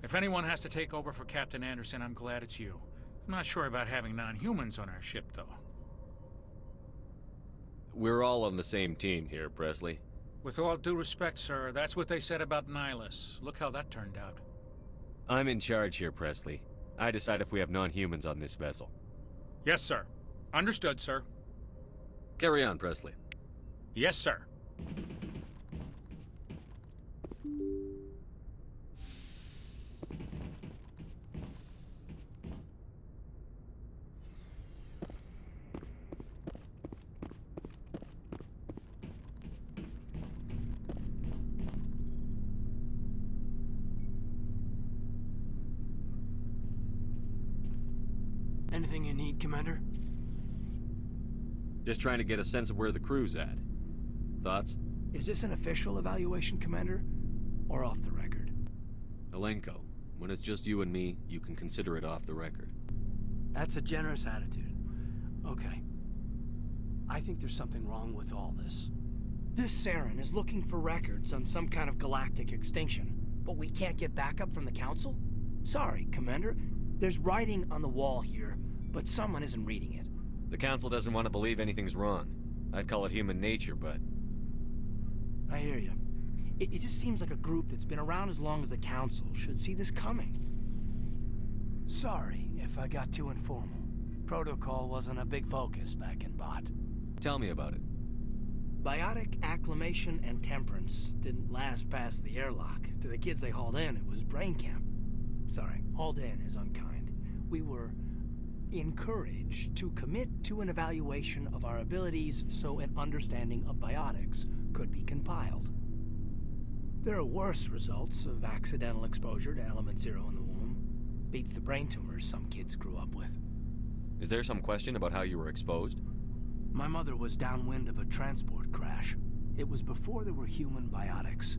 If anyone has to take over for Captain Anderson, I'm glad it's you. I'm not sure about having non-humans on our ship, though. We're all on the same team here, Presley. With all due respect, sir, that's what they said about Nihilus. Look how that turned out. I'm in charge here, Presley. I decide if we have non-humans on this vessel. Yes, sir. Understood, sir. Carry on, Presley. Yes, sir. Anything you need, Commander? Just trying to get a sense of where the crew's at. Thoughts? Is this an official evaluation, Commander? Or off the record? Alenko, when it's just you and me, you can consider it off the record. That's a generous attitude. Okay. I think there's something wrong with all this. This Saren is looking for records on some kind of galactic extinction, but we can't get backup from the Council? Sorry, Commander. There's writing on the wall here, but someone isn't reading it. The Council doesn't want to believe anything's wrong. I'd call it human nature, but... I hear you. It just seems like a group that's been around as long as the Council should see this coming. Sorry if I got too informal. Protocol wasn't a big focus back in Bot. Tell me about it. Biotic acclimation and temperance didn't last past the airlock. To the kids they hauled in, it was brain camp. Sorry, hauled in is unkind. We were encouraged to commit to an evaluation of our abilities so an understanding of biotics could be compiled. There are worse results of accidental exposure to Element Zero in the womb. Beats the brain tumors some kids grew up with. Is there some question about how you were exposed? My mother was downwind of a transport crash. It was before there were human biotics,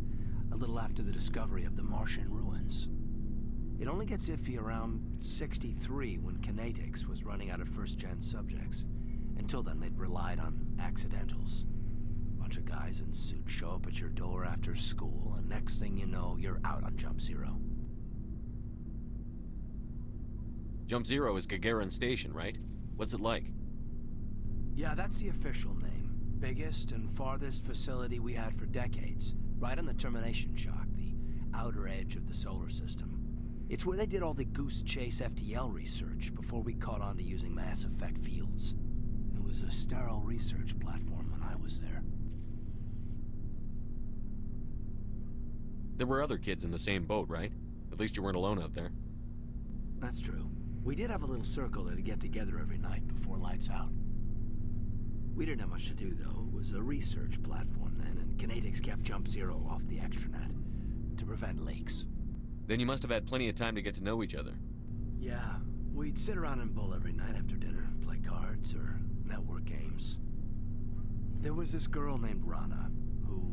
a little after the discovery of the Martian ruins. It only gets iffy around 63 when kinetics was running out of first-gen subjects. Until then, they'd relied on accidentals. Bunch of guys in suits show up at your door after school, and next thing you know, you're out on Jump Zero. Jump Zero is Gagarin Station, right? What's it like? Yeah, that's the official name. Biggest and farthest facility we had for decades. Right on the termination shock, the outer edge of the solar system. It's where they did all the Goose Chase FTL research before we caught on to using mass effect fields. It was a sterile research platform when I was there. There were other kids in the same boat, right? At least you weren't alone out there. That's true. We did have a little circle that'd get together every night before lights out. We didn't have much to do, though. It was a research platform then, and kinetics kept Jump Zero off the extranet to prevent leaks. Then you must have had plenty of time to get to know each other. Yeah, we'd sit around and bull every night after dinner, play cards or network games. There was this girl named Rana, who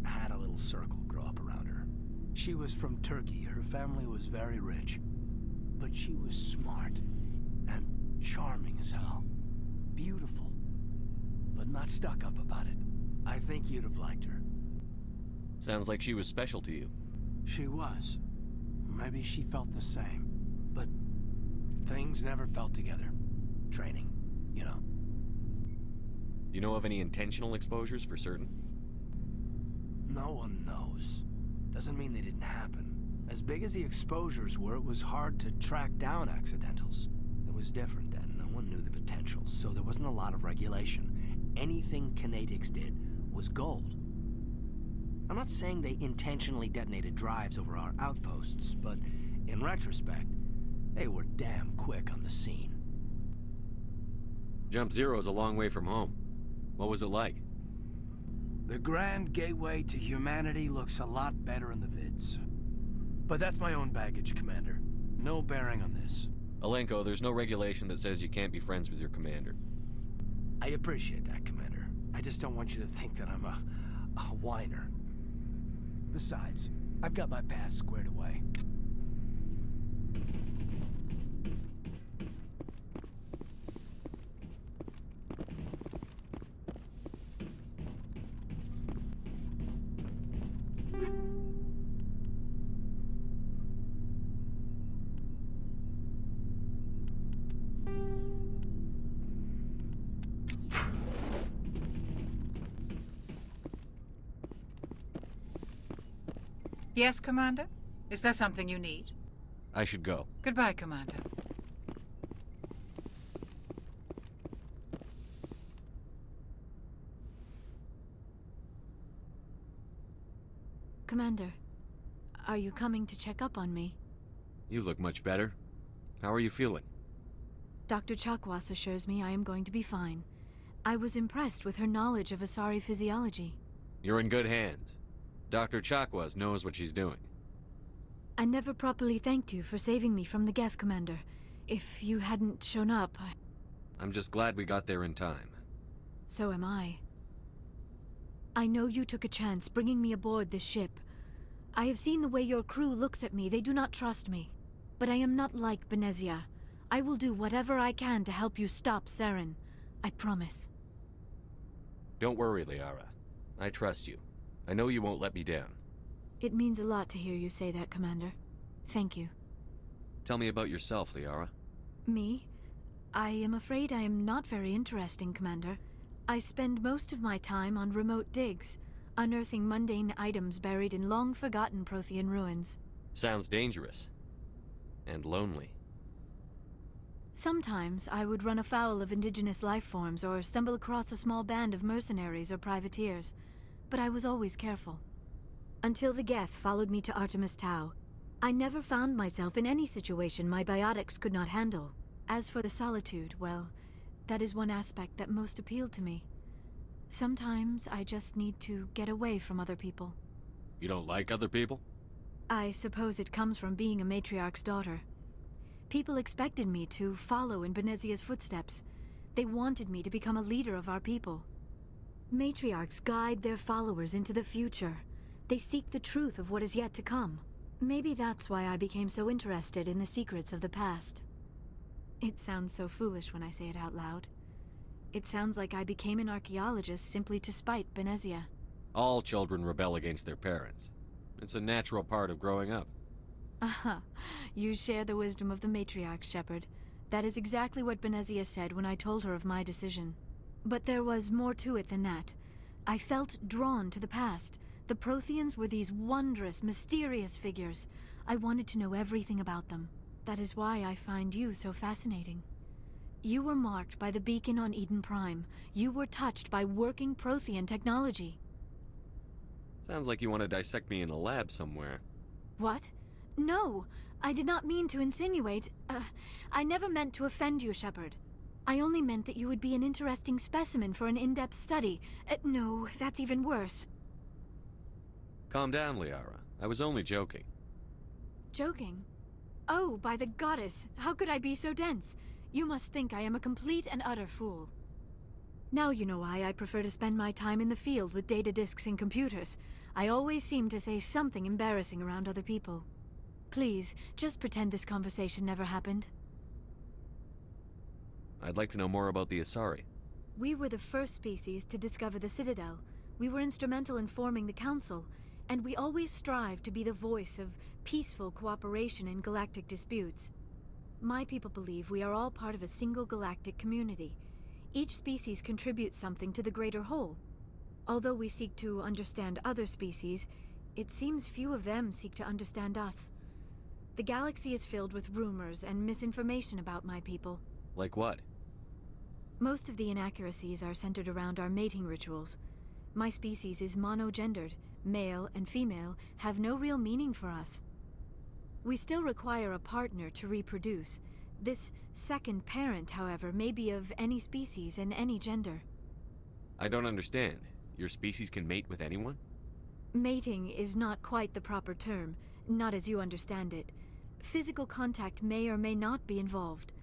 had a little circle grow up around her. She was from Turkey. Her family was very rich. But she was smart and charming as hell. Beautiful, but not stuck up about it. I think you'd have liked her. Sounds like she was special to you. She was. Maybe she felt the same. But things never felt together. Training, you know. You know of any intentional exposures for certain? No one knows. Doesn't mean they didn't happen. As big as the exposures were, it was hard to track down accidentals. It was different then. No one knew the potential, so there wasn't a lot of regulation. Anything kinetics did was gold. I'm not saying they intentionally detonated drives over our outposts, but in retrospect, they were damn quick on the scene. Jump Zero is a long way from home. What was it like? The grand gateway to humanity looks a lot better in the vids. But that's my own baggage, Commander. No bearing on this. Alenko, there's no regulation that says you can't be friends with your commander. I appreciate that, Commander. I just don't want you to think that I'm a whiner. Besides, I've got my past squared away. Yes, Commander? Is there something you need? I should go. Goodbye, Commander. Commander, are you coming to check up on me? You look much better. How are you feeling? Dr. Chakwas assures me I am going to be fine. I was impressed with her knowledge of Asari physiology. You're in good hands. Dr. Chakwas knows what she's doing. I never properly thanked you for saving me from the Geth, Commander. If you hadn't shown up, I'm just glad we got there in time. So am I. I know you took a chance bringing me aboard this ship. I have seen the way your crew looks at me. They do not trust me. But I am not like Benezia. I will do whatever I can to help you stop Saren. I promise. Don't worry, Liara. I trust you. I know you won't let me down. It means a lot to hear you say that, Commander. Thank you. Tell me about yourself, Liara. Me? I am afraid I am not very interesting, Commander. I spend most of my time on remote digs, unearthing mundane items buried in long-forgotten Prothean ruins. Sounds dangerous. And lonely. Sometimes I would run afoul of indigenous life forms or stumble across a small band of mercenaries or privateers, but I was always careful. Until the Geth followed me to Artemis Tau, I never found myself in any situation my biotics could not handle. As for the solitude, well, that is one aspect that most appealed to me. Sometimes I just need to get away from other people. You don't like other people? I suppose it comes from being a matriarch's daughter. People expected me to follow in Benezia's footsteps. They wanted me to become a leader of our people. Matriarchs guide their followers into the future. They seek the truth of what is yet to come. Maybe that's why I became so interested in the secrets of the past. It sounds so foolish when I say it out loud. It sounds like I became an archaeologist simply to spite Benezia. All children rebel against their parents. It's a natural part of growing up. Aha, you share the wisdom of the matriarch, Shepard. That is exactly what Benezia said when I told her of my decision. But there was more to it than that. I felt drawn to the past. The Protheans were these wondrous, mysterious figures. I wanted to know everything about them. That is why I find you so fascinating. You were marked by the beacon on Eden Prime. You were touched by working Prothean technology. Sounds like you want to dissect me in a lab somewhere. What? No, I did not mean to insinuate. I never meant to offend you, Shepard. I only meant that you would be an interesting specimen for an in-depth study. No, that's even worse. Calm down, Liara. I was only joking. Joking? Oh, by the goddess, how could I be so dense? You must think I am a complete and utter fool. Now you know why I prefer to spend my time in the field with data disks and computers. I always seem to say something embarrassing around other people. Please, just pretend this conversation never happened. I'd like to know more about the Asari. We were the first species to discover the Citadel. We were instrumental in forming the Council, and we always strive to be the voice of peaceful cooperation in galactic disputes. My people believe we are all part of a single galactic community. Each species contributes something to the greater whole. Although we seek to understand other species, it seems few of them seek to understand us. The galaxy is filled with rumors and misinformation about my people. Like what? Most of the inaccuracies are centered around our mating rituals. My species is monogendered. Male and female have no real meaning for us. We still require a partner to reproduce. This second parent, however, may be of any species and any gender. I don't understand. Your species can mate with anyone? Mating is not quite the proper term, not as you understand it. Physical contact may or may not be involved,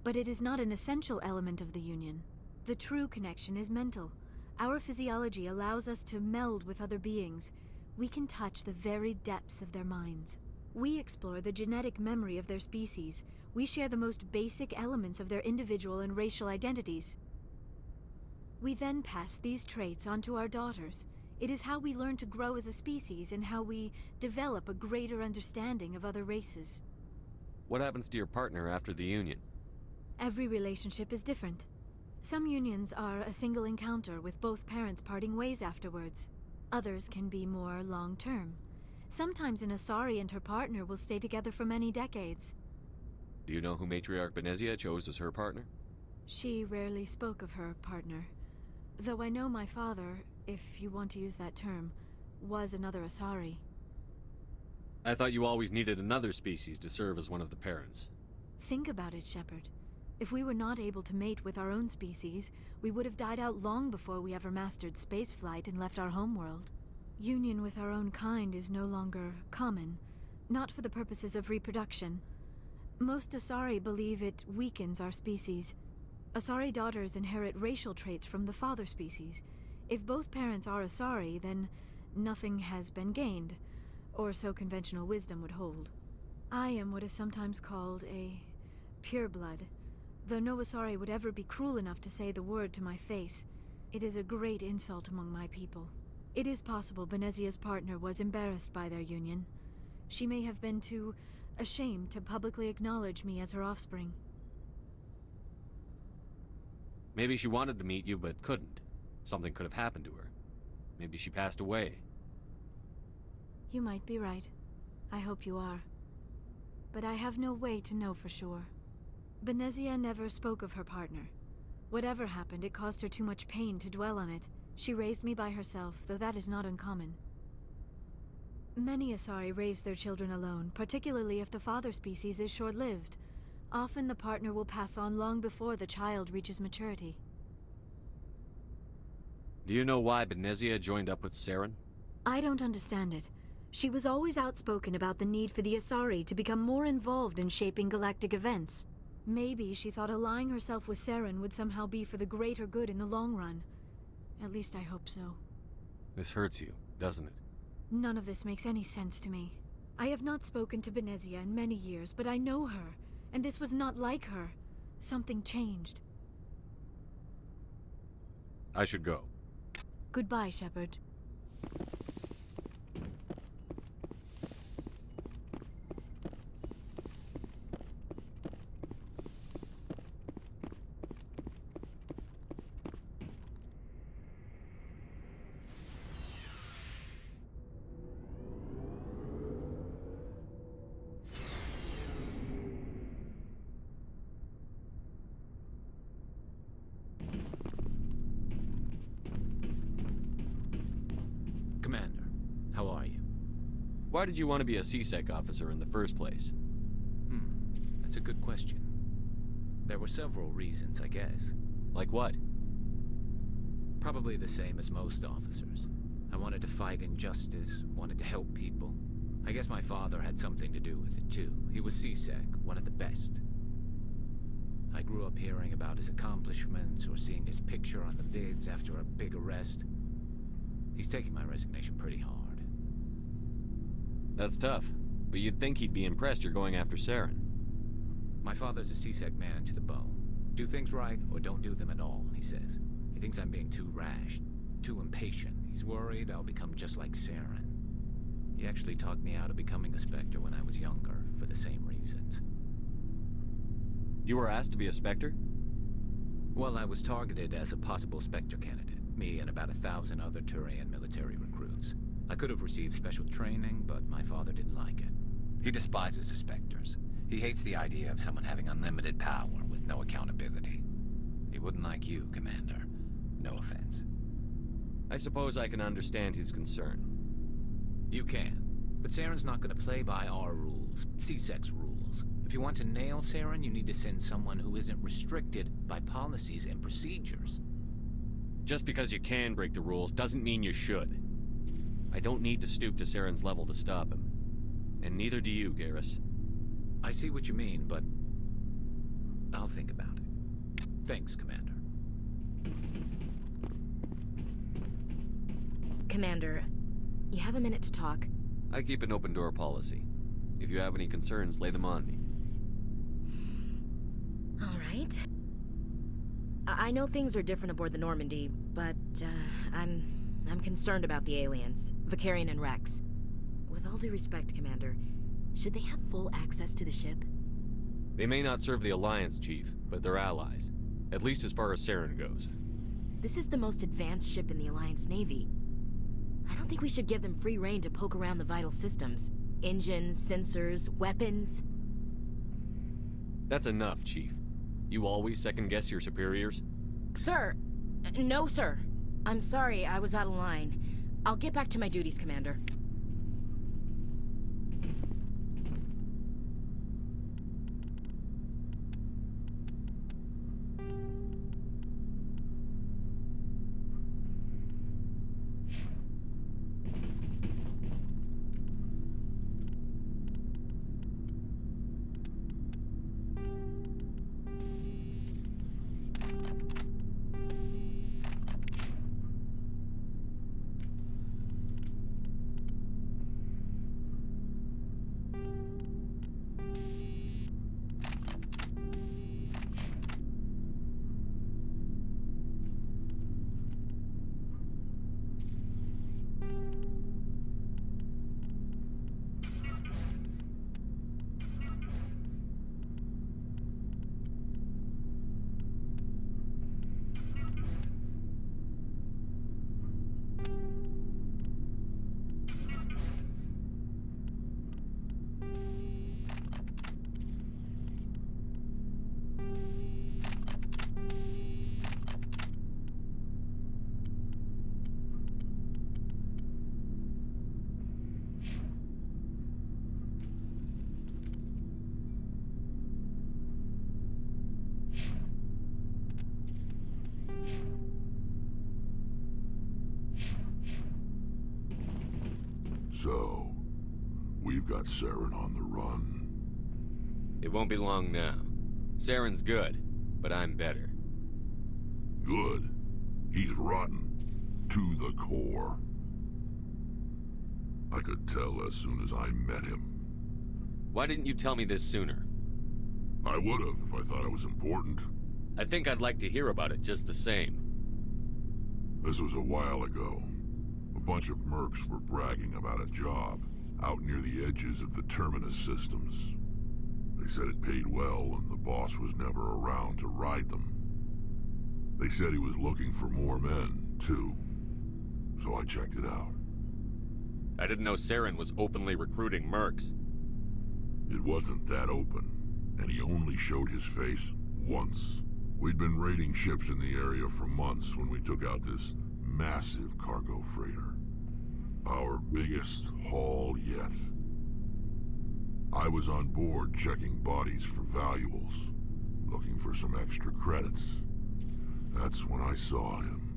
but it is not an essential element of the union. The true connection is mental. Our physiology allows us to meld with other beings. We can touch the very depths of their minds. We explore the genetic memory of their species. We share the most basic elements of their individual and racial identities. We then pass these traits on to our daughters. It is how we learn to grow as a species and how we develop a greater understanding of other races. What happens to your partner after the union? Every relationship is different. Some unions are a single encounter with both parents parting ways afterwards. Others can be more long-term. Sometimes an Asari and her partner will stay together for many decades. Do you know who Matriarch Benezia chose as her partner? She rarely spoke of her partner. Though I know my father, if you want to use that term, was another Asari. I thought you always needed another species to serve as one of the parents. Think about it, Shepard. If we were not able to mate with our own species, we would have died out long before we ever mastered spaceflight and left our homeworld. Union with our own kind is no longer common, not for the purposes of reproduction. Most Asari believe it weakens our species. Asari daughters inherit racial traits from the father species. If both parents are Asari, then nothing has been gained, or so conventional wisdom would hold. I am what is sometimes called a pureblood, though no Asari would ever be cruel enough to say the word to my face. It is a great insult among my people. It is possible Benezia's partner was embarrassed by their union. She may have been too ashamed to publicly acknowledge me as her offspring. Maybe she wanted to meet you but couldn't. Something could have happened to her. Maybe she passed away. You might be right. I hope you are. But I have no way to know for sure. Benezia never spoke of her partner. Whatever happened, it caused her too much pain to dwell on it. She raised me by herself, though that is not uncommon. Many Asari raise their children alone, particularly if the father species is short-lived. Often the partner will pass on long before the child reaches maturity. Do you know why Benezia joined up with Saren? I don't understand it. She was always outspoken about the need for the Asari to become more involved in shaping galactic events. Maybe she thought allying herself with Saren would somehow be for the greater good in the long run. At least I hope so. This hurts you, doesn't it? None of this makes any sense to me. I have not spoken to Benezia in many years, but I know her, and this was not like her. Something changed. I should go. Goodbye, Shepard. Commander, how are you? Why did you want to be a CSEC officer in the first place? That's a good question. There were several reasons, I guess. Like what? Probably the same as most officers. I wanted to fight injustice, wanted to help people. I guess my father had something to do with it too. He was CSEC, one of the best. I grew up hearing about his accomplishments or seeing his picture on the vids after a big arrest. He's taking my resignation pretty hard. That's tough, but you'd think he'd be impressed you're going after Saren. My father's a CSEC man to the bone. Do things right or don't do them at all, he says. He thinks I'm being too rash, too impatient. He's worried I'll become just like Saren. He actually talked me out of becoming a Spectre when I was younger, for the same reasons. You were asked to be a Spectre? Well, I was targeted as a possible Spectre candidate. Me and about 1,000 other Turian military recruits. I could have received special training, but my father didn't like it. He despises the Spectres. He hates the idea of someone having unlimited power with no accountability. He wouldn't like you, Commander. No offense. I suppose I can understand his concern. You can. But Saren's not going to play by our rules, CSEC's rules. If you want to nail Saren, you need to send someone who isn't restricted by policies and procedures. Just because you can break the rules doesn't mean you should. I don't need to stoop to Saren's level to stop him. And neither do you, Garrus. I see what you mean, but I'll think about it. Thanks, Commander. Commander, you have a minute to talk? I keep an open door policy. If you have any concerns, lay them on me. All right. I know things are different aboard the Normandy, but I'm concerned about the aliens, Vicarian and Rex. With all due respect, Commander, should they have full access to the ship? They may not serve the Alliance, Chief, but they're allies. At least as far as Saren goes. This is the most advanced ship in the Alliance Navy. I don't think we should give them free rein to poke around the vital systems. Engines, sensors, weapons. That's enough, Chief. You always second-guess your superiors? Sir! No, sir. I'm sorry, I was out of line. I'll get back to my duties, Commander. So, we've got Saren on the run. It won't be long now. Saren's good, but I'm better. Good. He's rotten. To the core. I could tell as soon as I met him. Why didn't you tell me this sooner? I would've if I thought it was important. I think I'd like to hear about it just the same. This was a while ago. A bunch of mercs were bragging about a job out near the edges of the Terminus systems. They said it paid well and the boss was never around to ride them. They said he was looking for more men, too. So I checked it out. I didn't know Saren was openly recruiting mercs. It wasn't that open, and he only showed his face once. We'd been raiding ships in the area for months when we took out this massive cargo freighter. Our biggest haul yet. I was on board checking bodies for valuables, looking for some extra credits. That's when I saw him.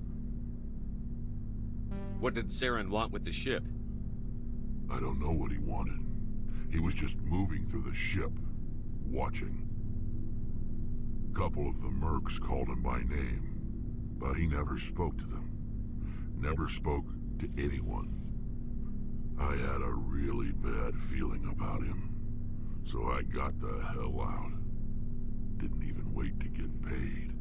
What did Saren want with the ship? I don't know what he wanted. He was just moving through the ship, watching. Couple of the mercs called him by name, but he never spoke to them. Never spoke to anyone. I had a really bad feeling about him, so I got the hell out. Didn't even wait to get paid.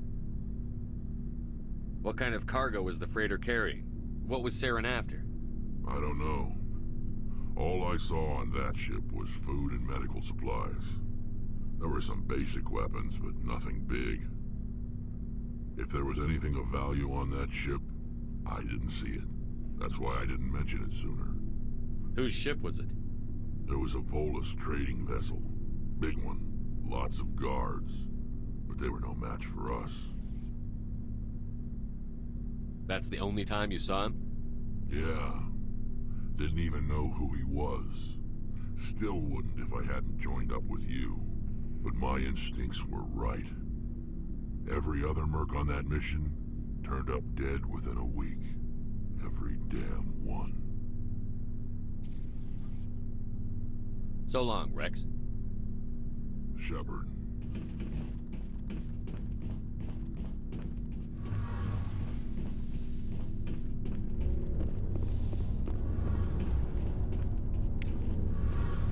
What kind of cargo was the freighter carrying? What was Saren after? I don't know. All I saw on that ship was food and medical supplies. There were some basic weapons, but nothing big. If there was anything of value on that ship, I didn't see it. That's why I didn't mention it sooner. Whose ship was it? There was a Volus trading vessel. Big one. Lots of guards. But they were no match for us. That's the only time you saw him? Yeah. Didn't even know who he was. Still wouldn't if I hadn't joined up with you. But my instincts were right. Every other merc on that mission turned up dead within a week. Every damn one. So long, Rex. Shepard.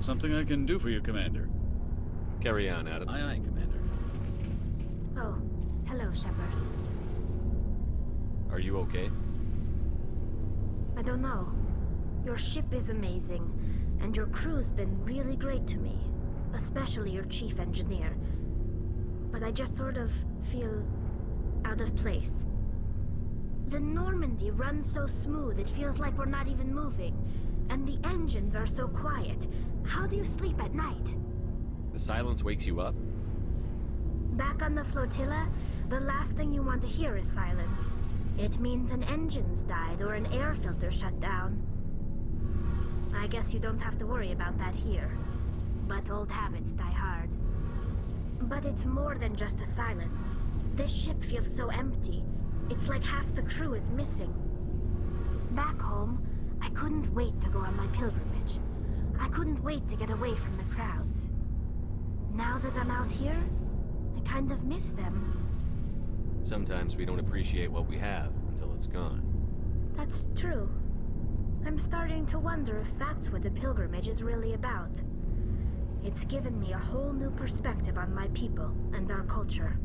Something I can do for you, Commander. Carry on, Adams. Aye, aye, Commander. Oh, hello, Shepard. Are you okay? I don't know. Your ship is amazing, and your crew's been really great to me. Especially your chief engineer. But I just sort of feel out of place. The Normandy runs so smooth it feels like we're not even moving. And the engines are so quiet. How do you sleep at night? The silence wakes you up? Back on the flotilla, the last thing you want to hear is silence. It means an engine's died or an air filter shut down. I guess you don't have to worry about that here. But old habits die hard. But it's more than just the silence. This ship feels so empty. It's like half the crew is missing. Back home, I couldn't wait to go on my pilgrimage. I couldn't wait to get away from the crowds. Now that I'm out here, I kind of miss them. Sometimes we don't appreciate what we have until it's gone. That's true. I'm starting to wonder if that's what the pilgrimage is really about. It's given me a whole new perspective on my people and our culture.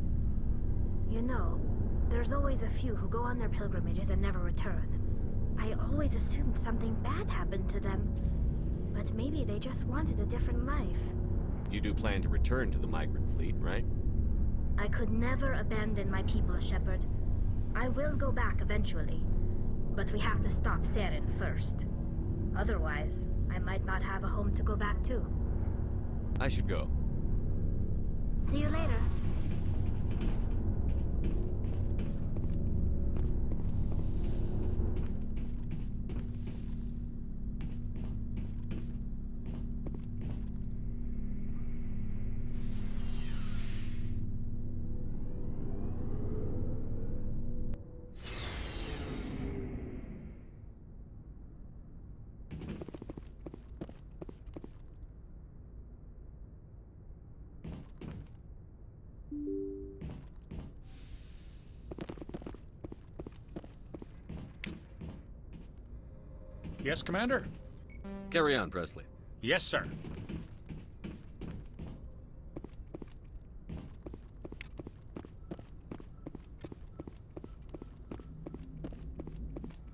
You know, there's always a few who go on their pilgrimages and never return. I always assumed something bad happened to them. But maybe they just wanted a different life. You do plan to return to the migrant fleet, right? I could never abandon my people, Shepard. I will go back eventually. But we have to stop Saren first. Otherwise, I might not have a home to go back to. I should go. See you later. Yes, Commander? Carry on, Presley. Yes, sir.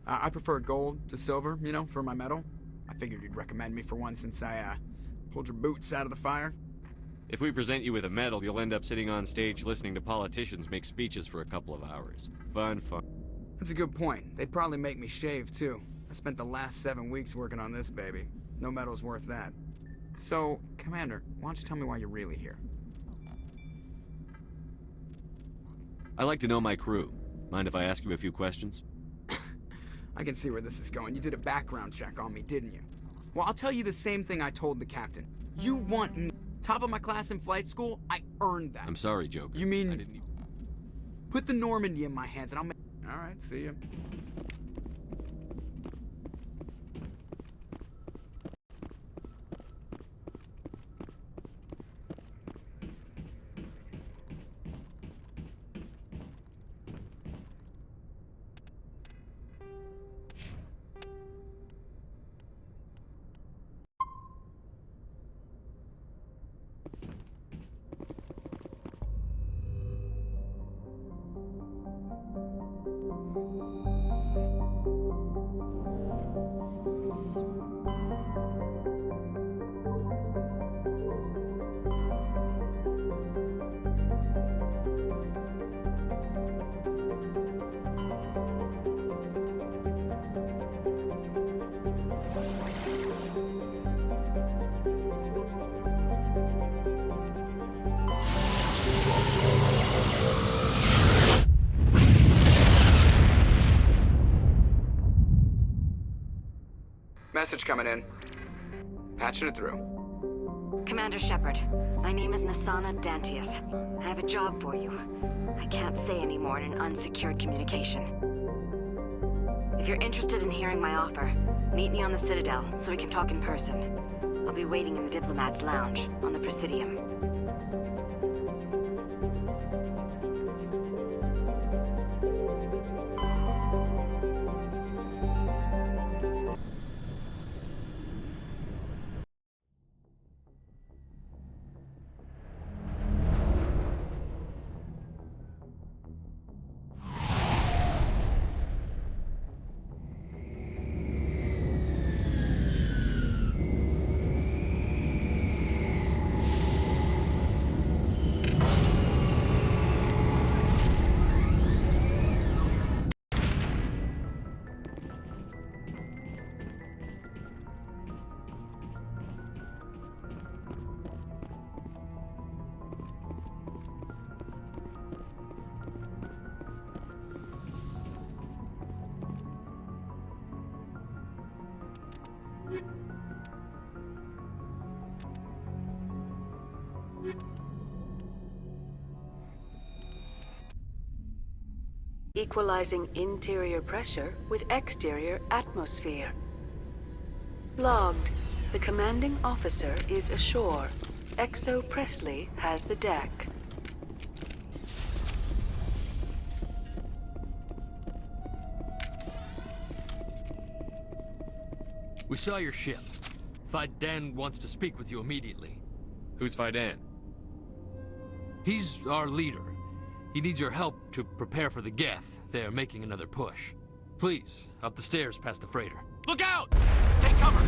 I prefer gold to silver, you know, for my medal. I figured you'd recommend me for one since I, pulled your boots out of the fire. If we present you with a medal, you'll end up sitting on stage listening to politicians make speeches for a couple of hours. Fun. That's a good point. They'd probably make me shave, too. I spent the last 7 weeks working on this baby. No medal's worth that. So, Commander, why don't you tell me why you're really here? I like to know my crew. Mind if I ask you a few questions? I can see where this is going. You did a background check on me, didn't you? Well, I'll tell you the same thing I told the captain. You want me. Top of my class in flight school, I earned that. I'm sorry, Joker. You mean... I didn't even... Put the Normandy in my hands and I'll make... Alright, see ya. Message coming in. Patching it through. Commander Shepard, my name is Nasana Dantius. I have a job for you. I can't say any more in an unsecured communication. If you're interested in hearing my offer, meet me on the Citadel so we can talk in person. I'll be waiting in the Diplomat's Lounge on the Presidium. Equalizing interior pressure with exterior atmosphere. Logged. The commanding officer is ashore. Exo Presley has the deck. We saw your ship. Fidan wants to speak with you immediately. Who's Fidan? He's our leader. He needs your help to prepare for the Geth. They're making another push. Please, up the stairs past the freighter. Look out! Take cover!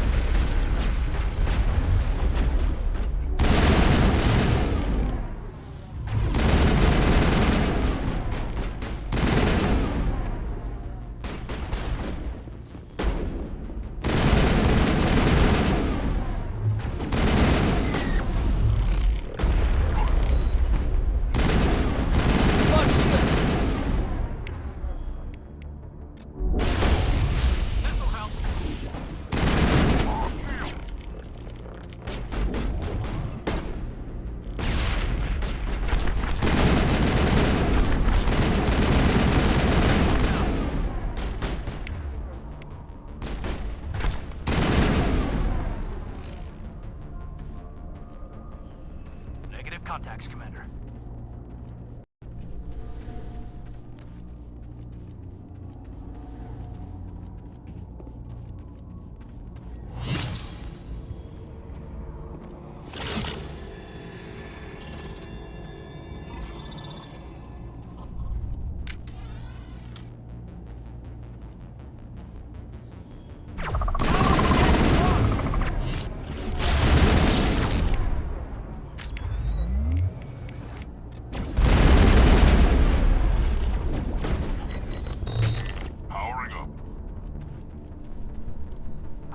Contacts, Commander.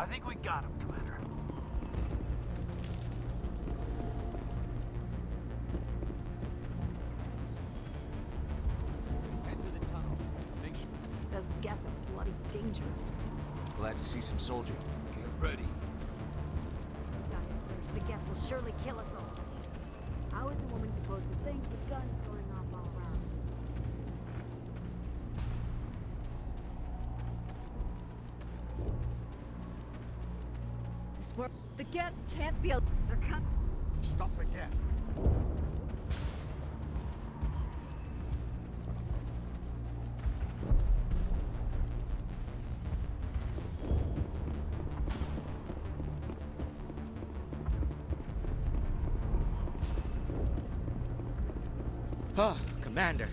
I think we got him, Commander. Head to the tunnels. Make sure. Those Geth are bloody dangerous. Glad to see some soldiers. Get ready. The Geth will surely kill us all. How is a woman supposed to think with guns going off all around? This world, the Geth can't be a. They're coming. Stop the Geth. Oh, Commander.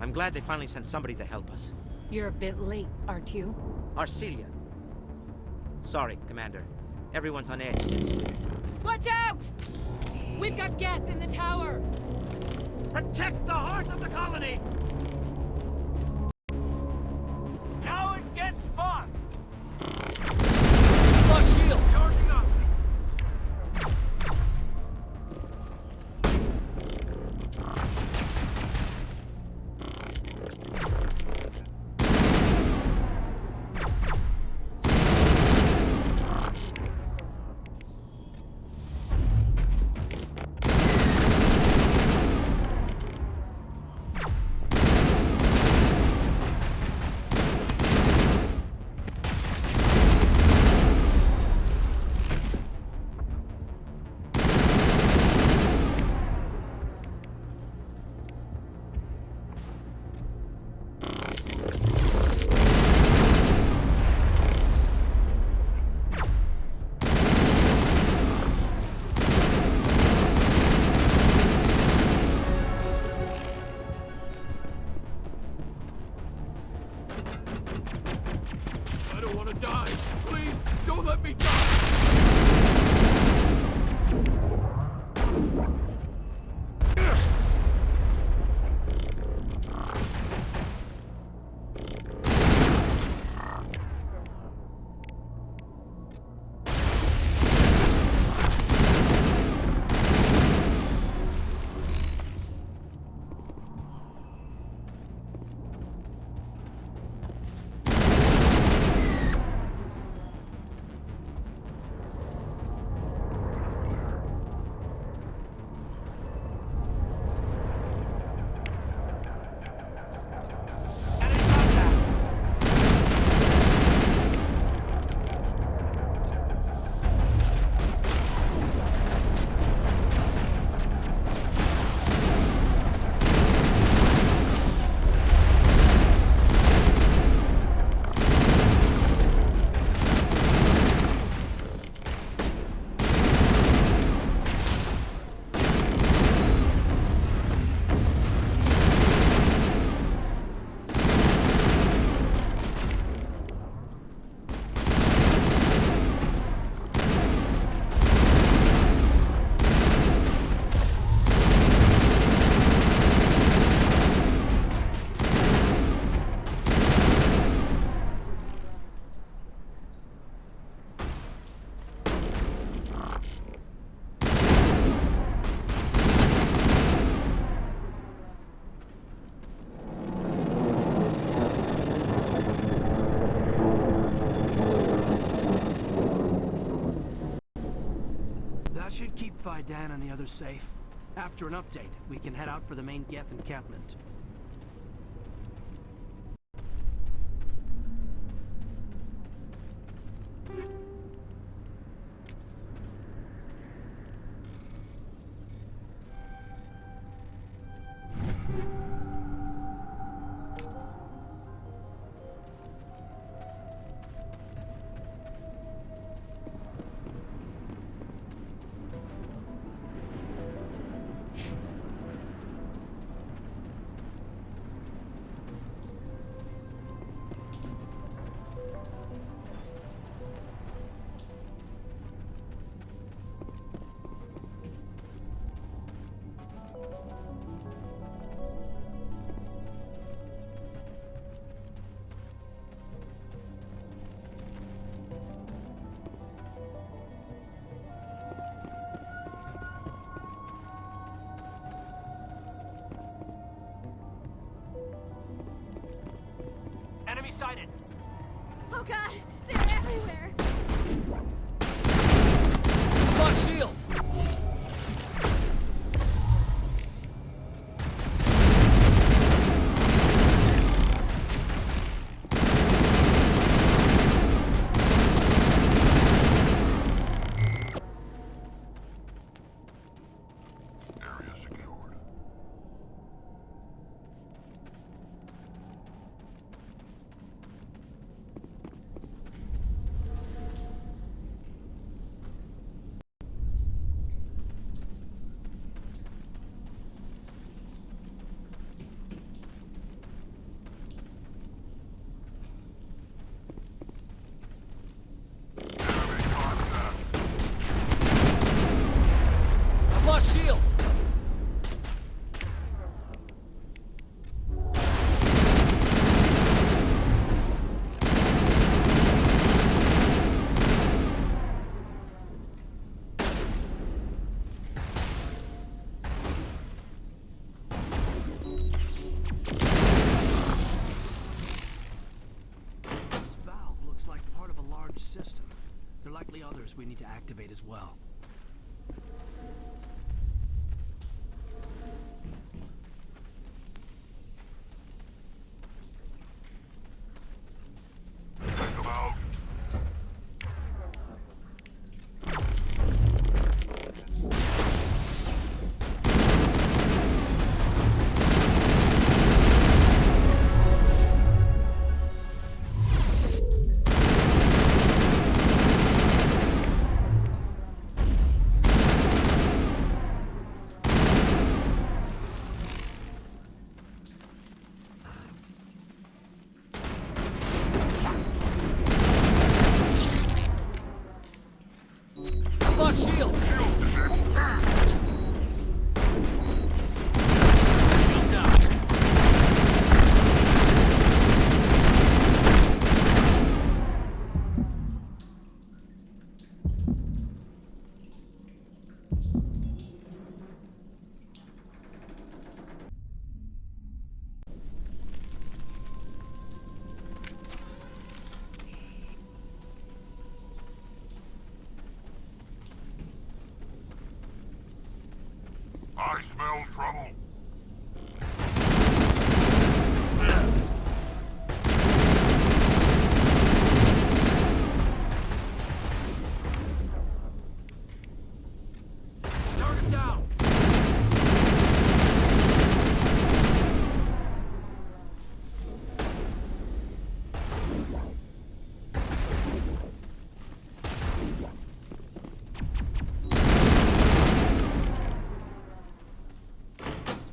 I'm glad they finally sent somebody to help us. You're a bit late, aren't you? Arcelia. Sorry, Commander. Everyone's on edge since... Watch out! We've got Geth in the tower! Protect the heart of the colony! Now it gets fun! Lost shield! Charging up! verify Dan and the others safe? After an update, we can head out for the main Geth encampment. Enemy sighted! Oh god, they're everywhere! Lost shields! Area secured. I've lost shields! This valve looks like part of a large system. There are likely others we need to activate as well. Take them out. I've lost shields! Shields disabled. Shields out! I smell trouble. Target down! This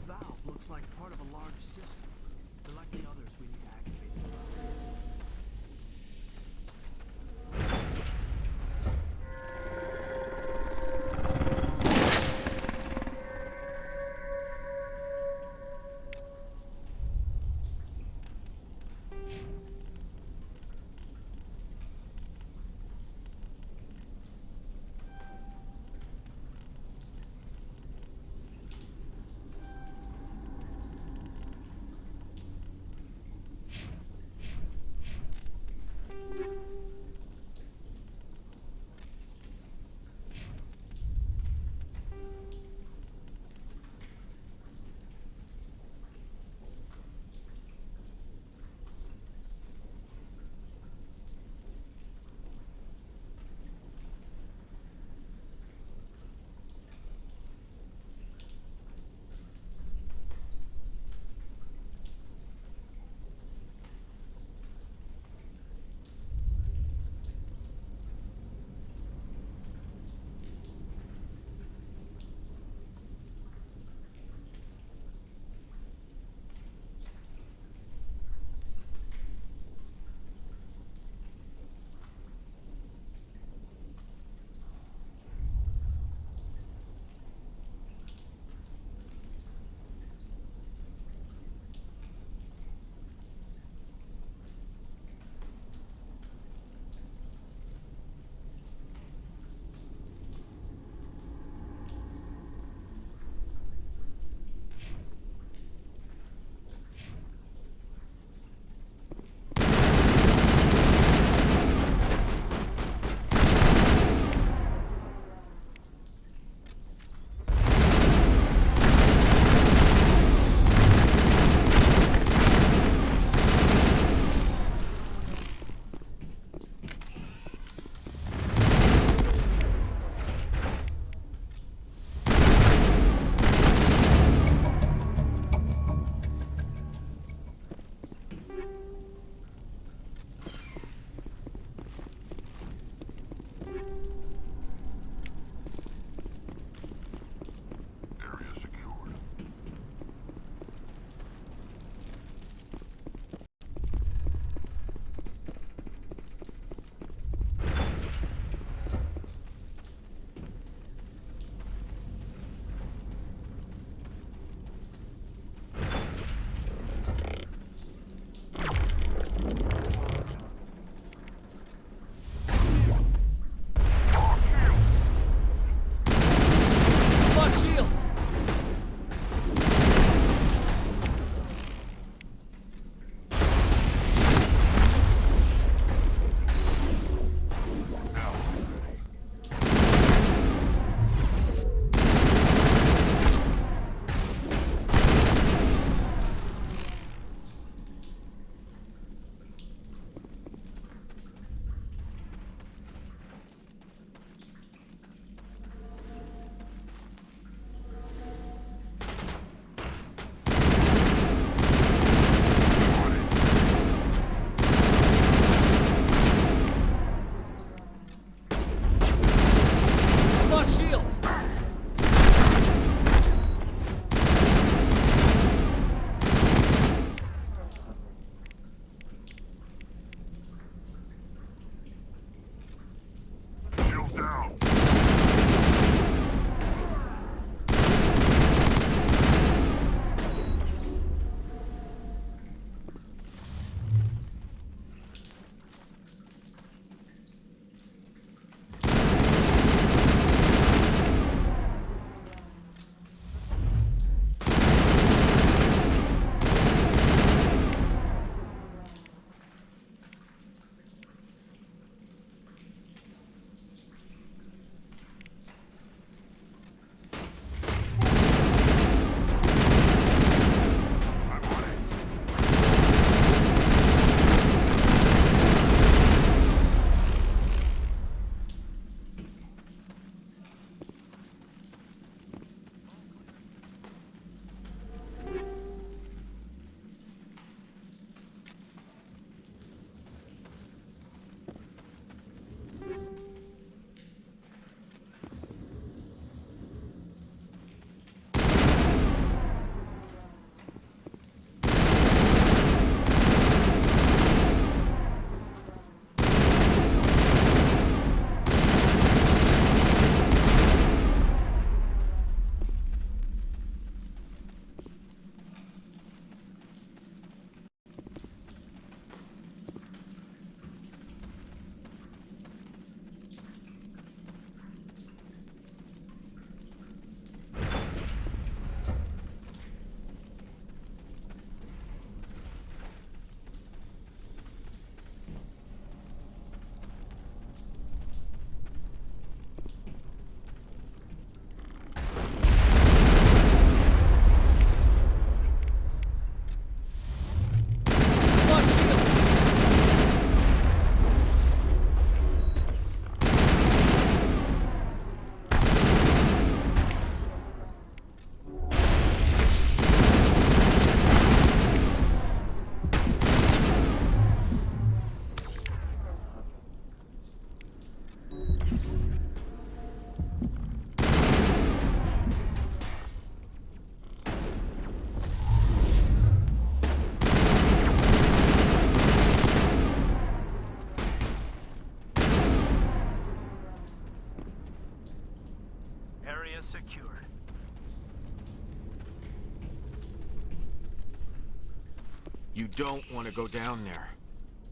You don't want to go down there.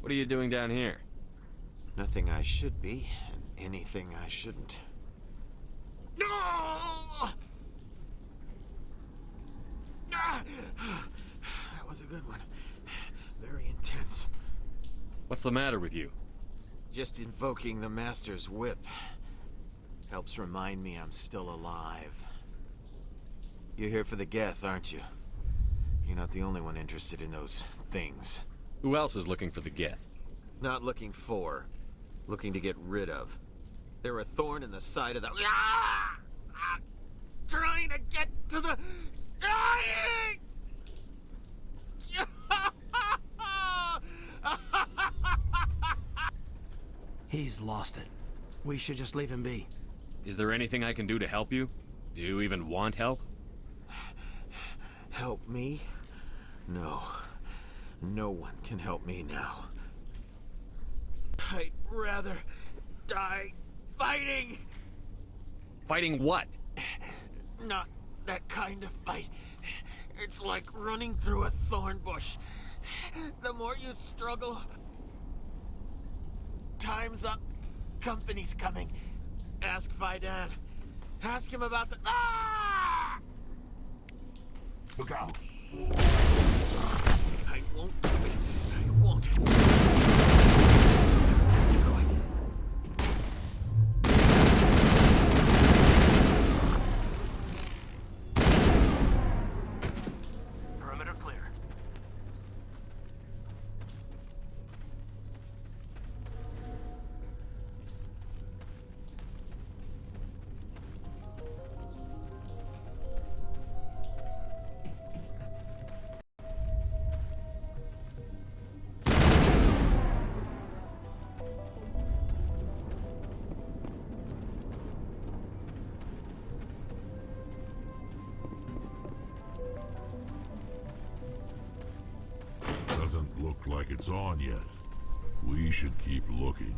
What are you doing down here? Nothing I should be, and anything I shouldn't. No! That was a good one. Very intense. What's the matter with you? Just invoking the Master's whip helps remind me I'm still alive. You're here for the Geth, aren't you? You're not the only one interested in those things. Who else is looking for the Geth? Not looking for. Looking to get rid of. They're a thorn in the side of the... Ah! Ah! Trying to get to the... He's lost it. We should just leave him be. Is there anything I can do to help you? Do you even want help? Help me? No. No one can help me now. I'd rather die fighting! Fighting what? Not that kind of fight. It's like running through a thorn bush. The more you struggle... Time's up. Company's coming. Ask Fidan. Ask him about the... Ah! Look out! I won't do it. I won't. Perimeter clear. Doesn't look like it's on yet. We should keep looking.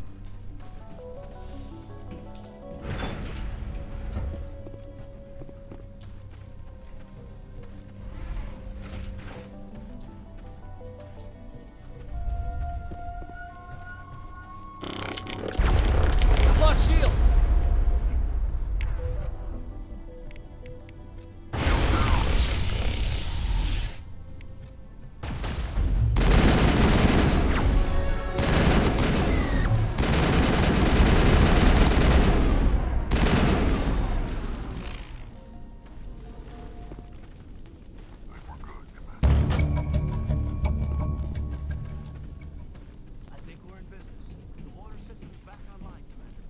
Lost shields! I think we're in business. The water system's back online, Commander.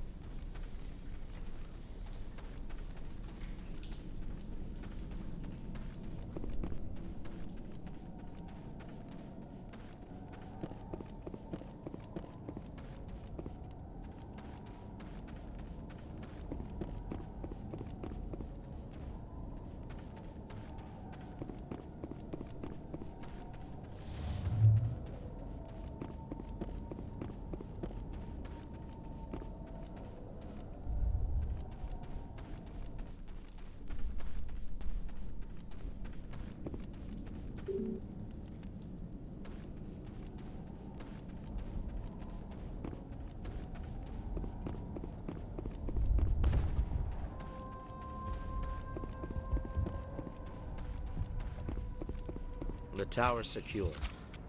The tower's secure.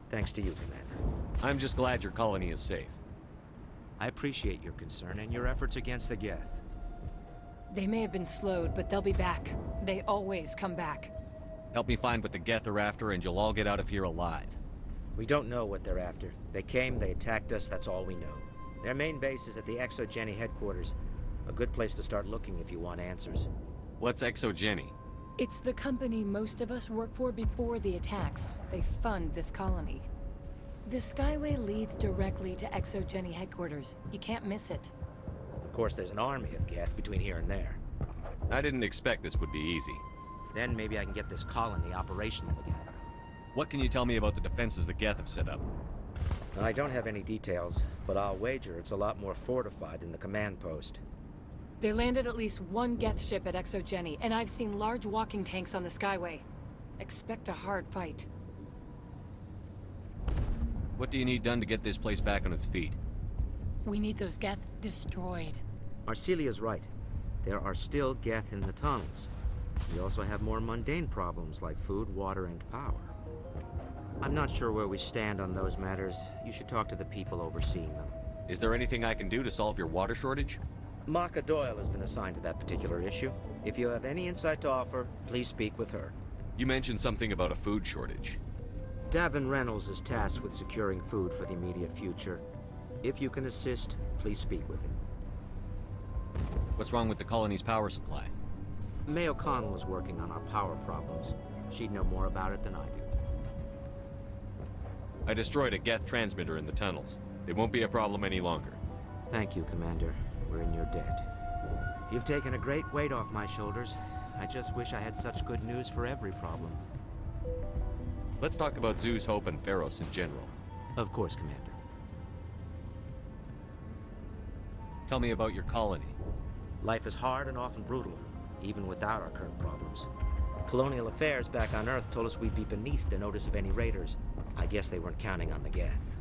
Thanks to you, Commander. I'm just glad your colony is safe. I appreciate your concern and your efforts against the Geth. They may have been slowed, but they'll be back. They always come back. Help me find what the Geth are after, and you'll all get out of here alive. We don't know what they're after. They came, they attacked us, that's all we know. Their main base is at the Exogeny headquarters. A good place to start looking if you want answers. What's Exogeny? It's the company most of us work for before the attacks. They fund this colony. The Skyway leads directly to Exogeny headquarters. You can't miss it. Of course, there's an army of Geth between here and there. I didn't expect this would be easy. Then maybe I can get this colony operational again. What can you tell me about the defenses the Geth have set up? I don't have any details, but I'll wager it's a lot more fortified than the command post. They landed at least one Geth ship at Exogeny, and I've seen large walking tanks on the Skyway. Expect a hard fight. What do you need done to get this place back on its feet? We need those Geth destroyed. Arcelia's right. There are still Geth in the tunnels. We also have more mundane problems like food, water, and power. I'm not sure where we stand on those matters. You should talk to the people overseeing them. Is there anything I can do to solve your water shortage? Maka Doyle has been assigned to that particular issue. If you have any insight to offer, please speak with her. You mentioned something about a food shortage. Davin Reynolds is tasked with securing food for the immediate future. If you can assist, please speak with him. What's wrong with the colony's power supply? May O'Connell is working on our power problems. She'd know more about it than I do. I destroyed a Geth transmitter in the tunnels. It won't be a problem any longer. Thank you, Commander. We're in your debt. You've taken a great weight off my shoulders. I just wish I had such good news for every problem. Let's talk about Zoo's Hope and Feros in general. Of course, Commander. Tell me about your colony. Life is hard and often brutal, even without our current problems. Colonial affairs back on Earth told us we'd be beneath the notice of any raiders. I guess they weren't counting on the Geth.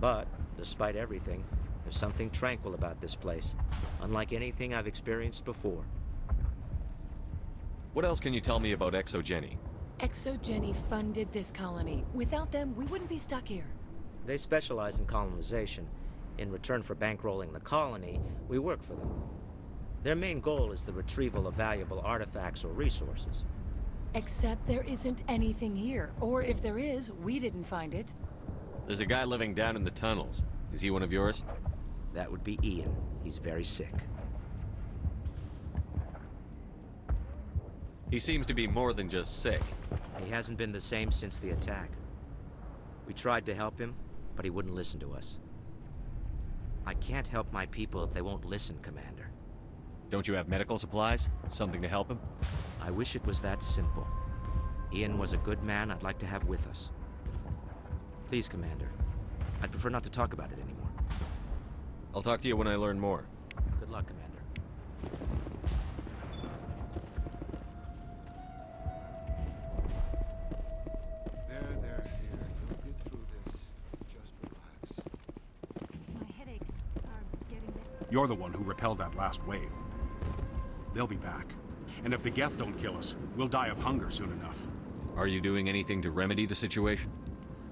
But, despite everything, there's something tranquil about this place, unlike anything I've experienced before. What else can you tell me about ExoGeni? ExoGeni funded this colony. Without them, we wouldn't be stuck here. They specialize in colonization. In return for bankrolling the colony, we work for them. Their main goal is the retrieval of valuable artifacts or resources. Except there isn't anything here. Or if there is, we didn't find it. There's a guy living down in the tunnels. Is he one of yours? That would be Ian. He's very sick. He seems to be more than just sick. He hasn't been the same since the attack. We tried to help him, but he wouldn't listen to us. I can't help my people if they won't listen, Commander. Don't you have medical supplies? Something to help him? I wish it was that simple. Ian was a good man I'd like to have with us. Please, Commander. I'd prefer not to talk about it anymore. I'll talk to you when I learn more. Good luck, Commander. There. You'll get through this. Just relax. My headaches are getting better. You're the one who repelled that last wave. They'll be back. And if the Geth don't kill us, we'll die of hunger soon enough. Are you doing anything to remedy the situation?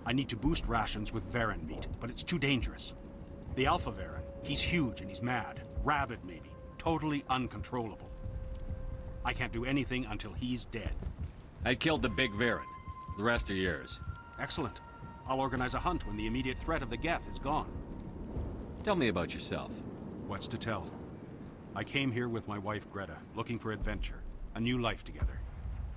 I need to boost rations with Varen meat, but it's too dangerous. The Alpha Varen, he's huge and he's mad. Rabid, maybe. Totally uncontrollable. I can't do anything until he's dead. I killed the big Varen. The rest are yours. Excellent. I'll organize a hunt when the immediate threat of the Geth is gone. Tell me about yourself. What's to tell? I came here with my wife Greta, looking for adventure. A new life together.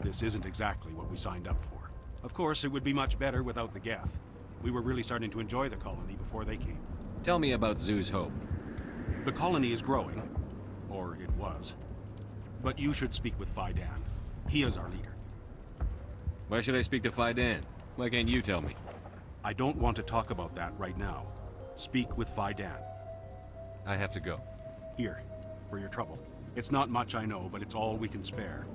This isn't exactly what we signed up for. Of course, it would be much better without the Geth. We were really starting to enjoy the colony before they came. Tell me about Zoo's Hope. The colony is growing. Or it was. But you should speak with Faidan. He is our leader. Why should I speak to Faidan? Why can't you tell me? I don't want to talk about that right now. Speak with Faidan. I have to go. Here, for your trouble. It's not much, I know, but it's all we can spare.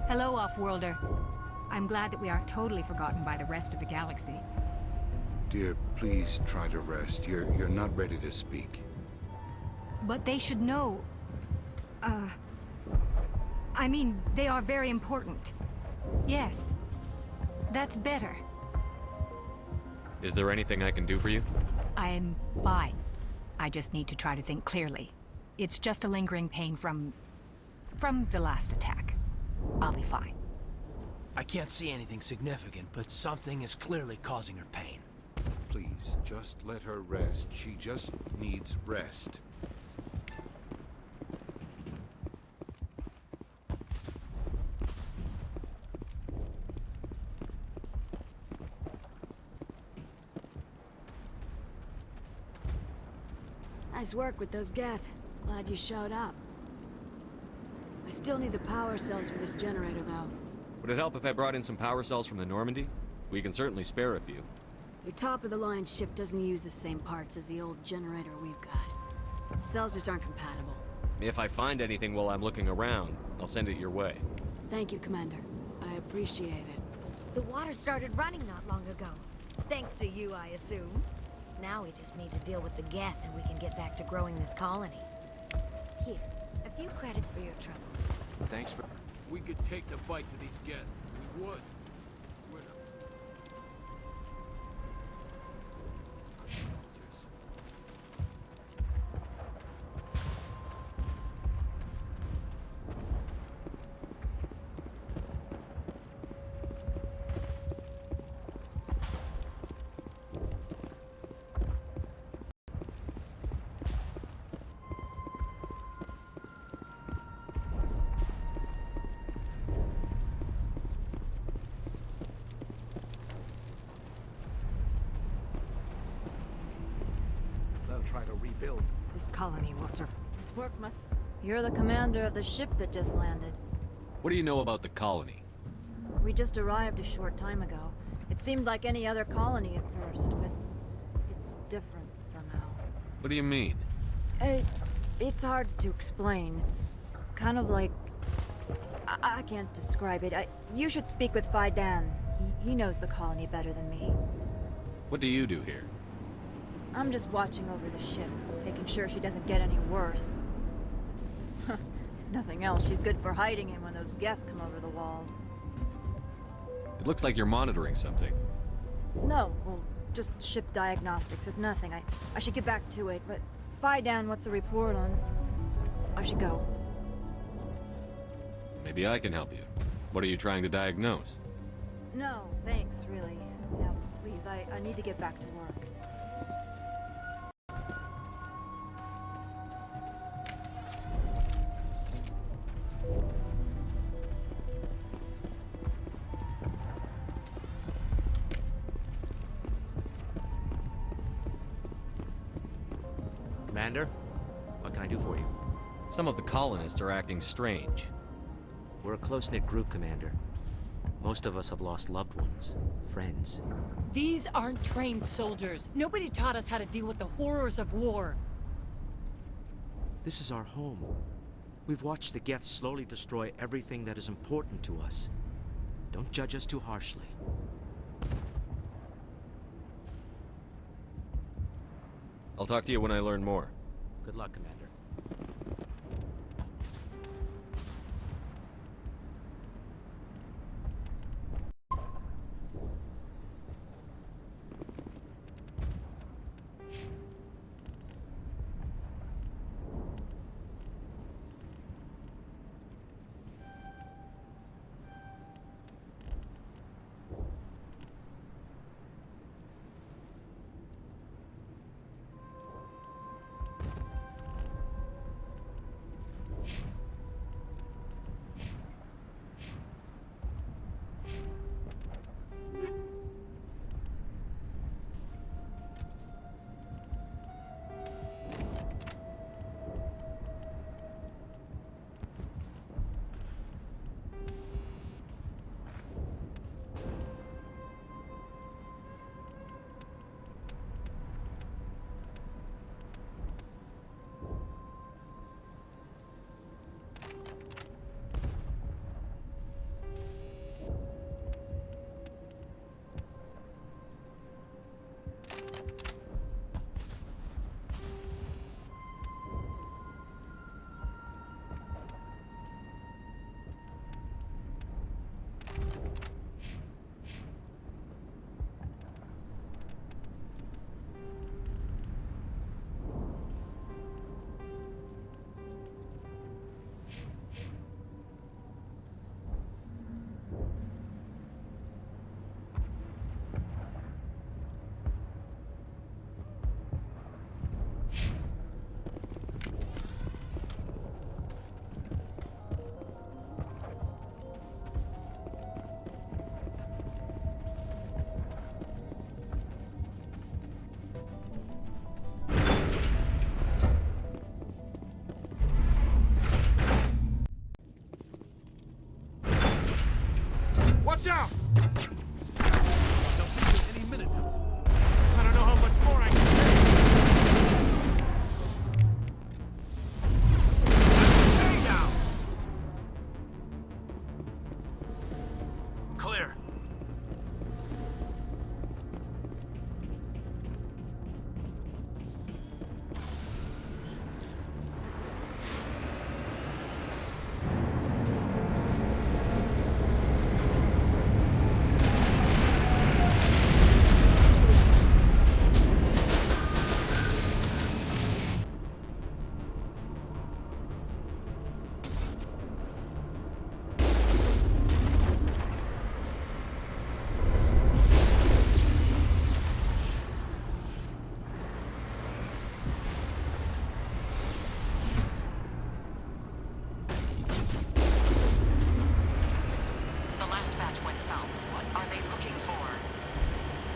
Hello, Off-Worlder. I'm glad that we aren't totally forgotten by the rest of the galaxy. Dear, please try to rest. You're not ready to speak. But they should know... I mean, they are very important. Yes. That's better. Is there anything I can do for you? I'm fine. I just need to try to think clearly. It's just a lingering pain from the last attack. I'll be fine. I can't see anything significant, but something is clearly causing her pain. Please, just let her rest. She just needs rest. Nice work with those Geth. Glad you showed up. I still need the power cells for this generator, though. Would it help if I brought in some power cells from the Normandy? We can certainly spare a few. Your top-of-the-line ship doesn't use the same parts as the old generator we've got. The cells just aren't compatible. If I find anything while I'm looking around, I'll send it your way. Thank you, Commander. I appreciate it. The water started running not long ago. Thanks to you, I assume. Now we just need to deal with the Geth and we can get back to growing this colony. Here, a few credits for your trouble. Thanks for... We could take the fight to these Geth. We would. Try to rebuild. This colony will serve. This work must... You're the commander of the ship that just landed. What do you know about the colony? We just arrived a short time ago. It seemed like any other colony at first, but it's different somehow. What do you mean? It's hard to explain. It's kind of like... I can't describe it. You should speak with Phi Dan. He knows the colony better than me. What do you do here? I'm just watching over the ship, making sure she doesn't get any worse. If nothing else, she's good for hiding in when those Geth come over the walls. It looks like you're monitoring something. No, well, just ship diagnostics. It's nothing. I should get back to it, but Phi Dan, what's the report on... I should go. Maybe I can help you. What are you trying to diagnose? No, thanks, really. Now, please, I need to get back to work. Commander, what can I do for you? Some of the colonists are acting strange. We're a close-knit group, Commander. Most of us have lost loved ones, friends. These aren't trained soldiers. Nobody taught us how to deal with the horrors of war. This is our home. We've watched the Geth slowly destroy everything that is important to us. Don't judge us too harshly. I'll talk to you when I learn more. Good luck, Commander.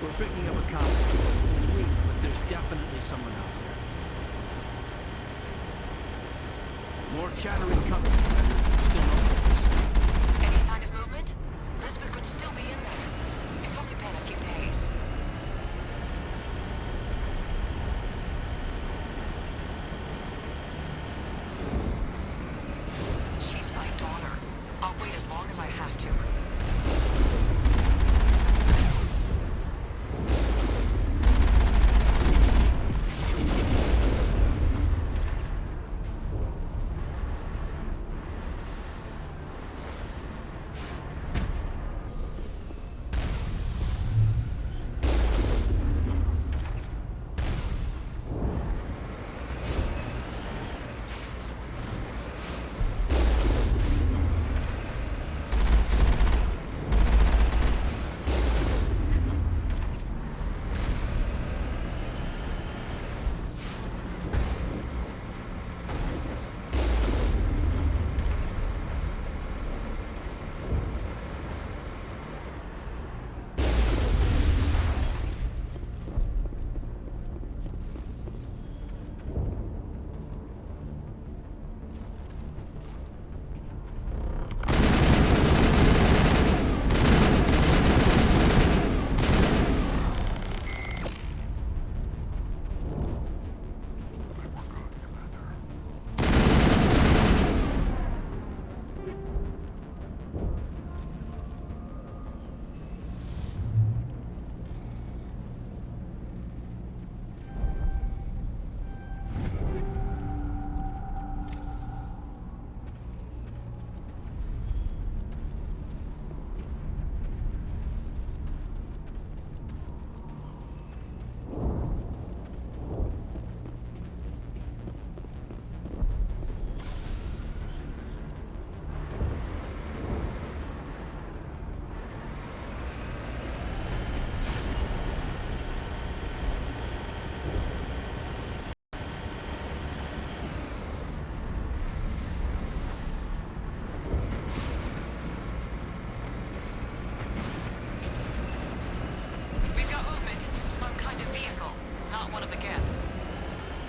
We're picking up a cops. It's weak, but there's definitely someone out there. More chattering coming. Still no focus. Any sign of movement? Lisbeth could still be in there. It's only been a few days. She's my daughter. I'll wait as long as I have to.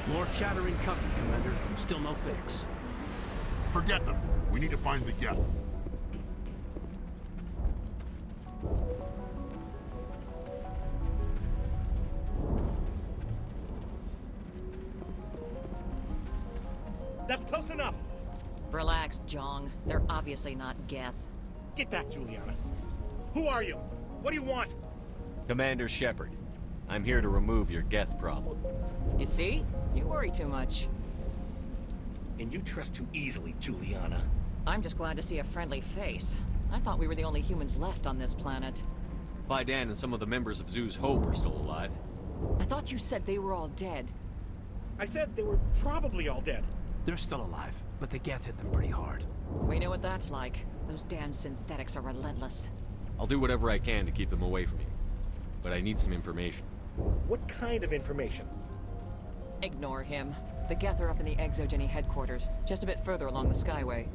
More chattering coming, Commander. Still no fix. Forget them. We need to find the Geth. That's close enough. Relax, Jong. They're obviously not Geth. Get back, Juliana. Who are you? What do you want? Commander Shepard. I'm here to remove your Geth problem. You see? You worry too much. And you trust too easily, Juliana. I'm just glad to see a friendly face. I thought we were the only humans left on this planet. Faidan and some of the members of Zoo's Hope are still alive. I thought you said they were all dead. I said they were probably all dead. They're still alive, but the Geth hit them pretty hard. We know what that's like. Those damn synthetics are relentless. I'll do whatever I can to keep them away from you. But I need some information. What kind of information? Ignore him. The Geth are up in the Exogeny headquarters, just a bit further along the Skyway.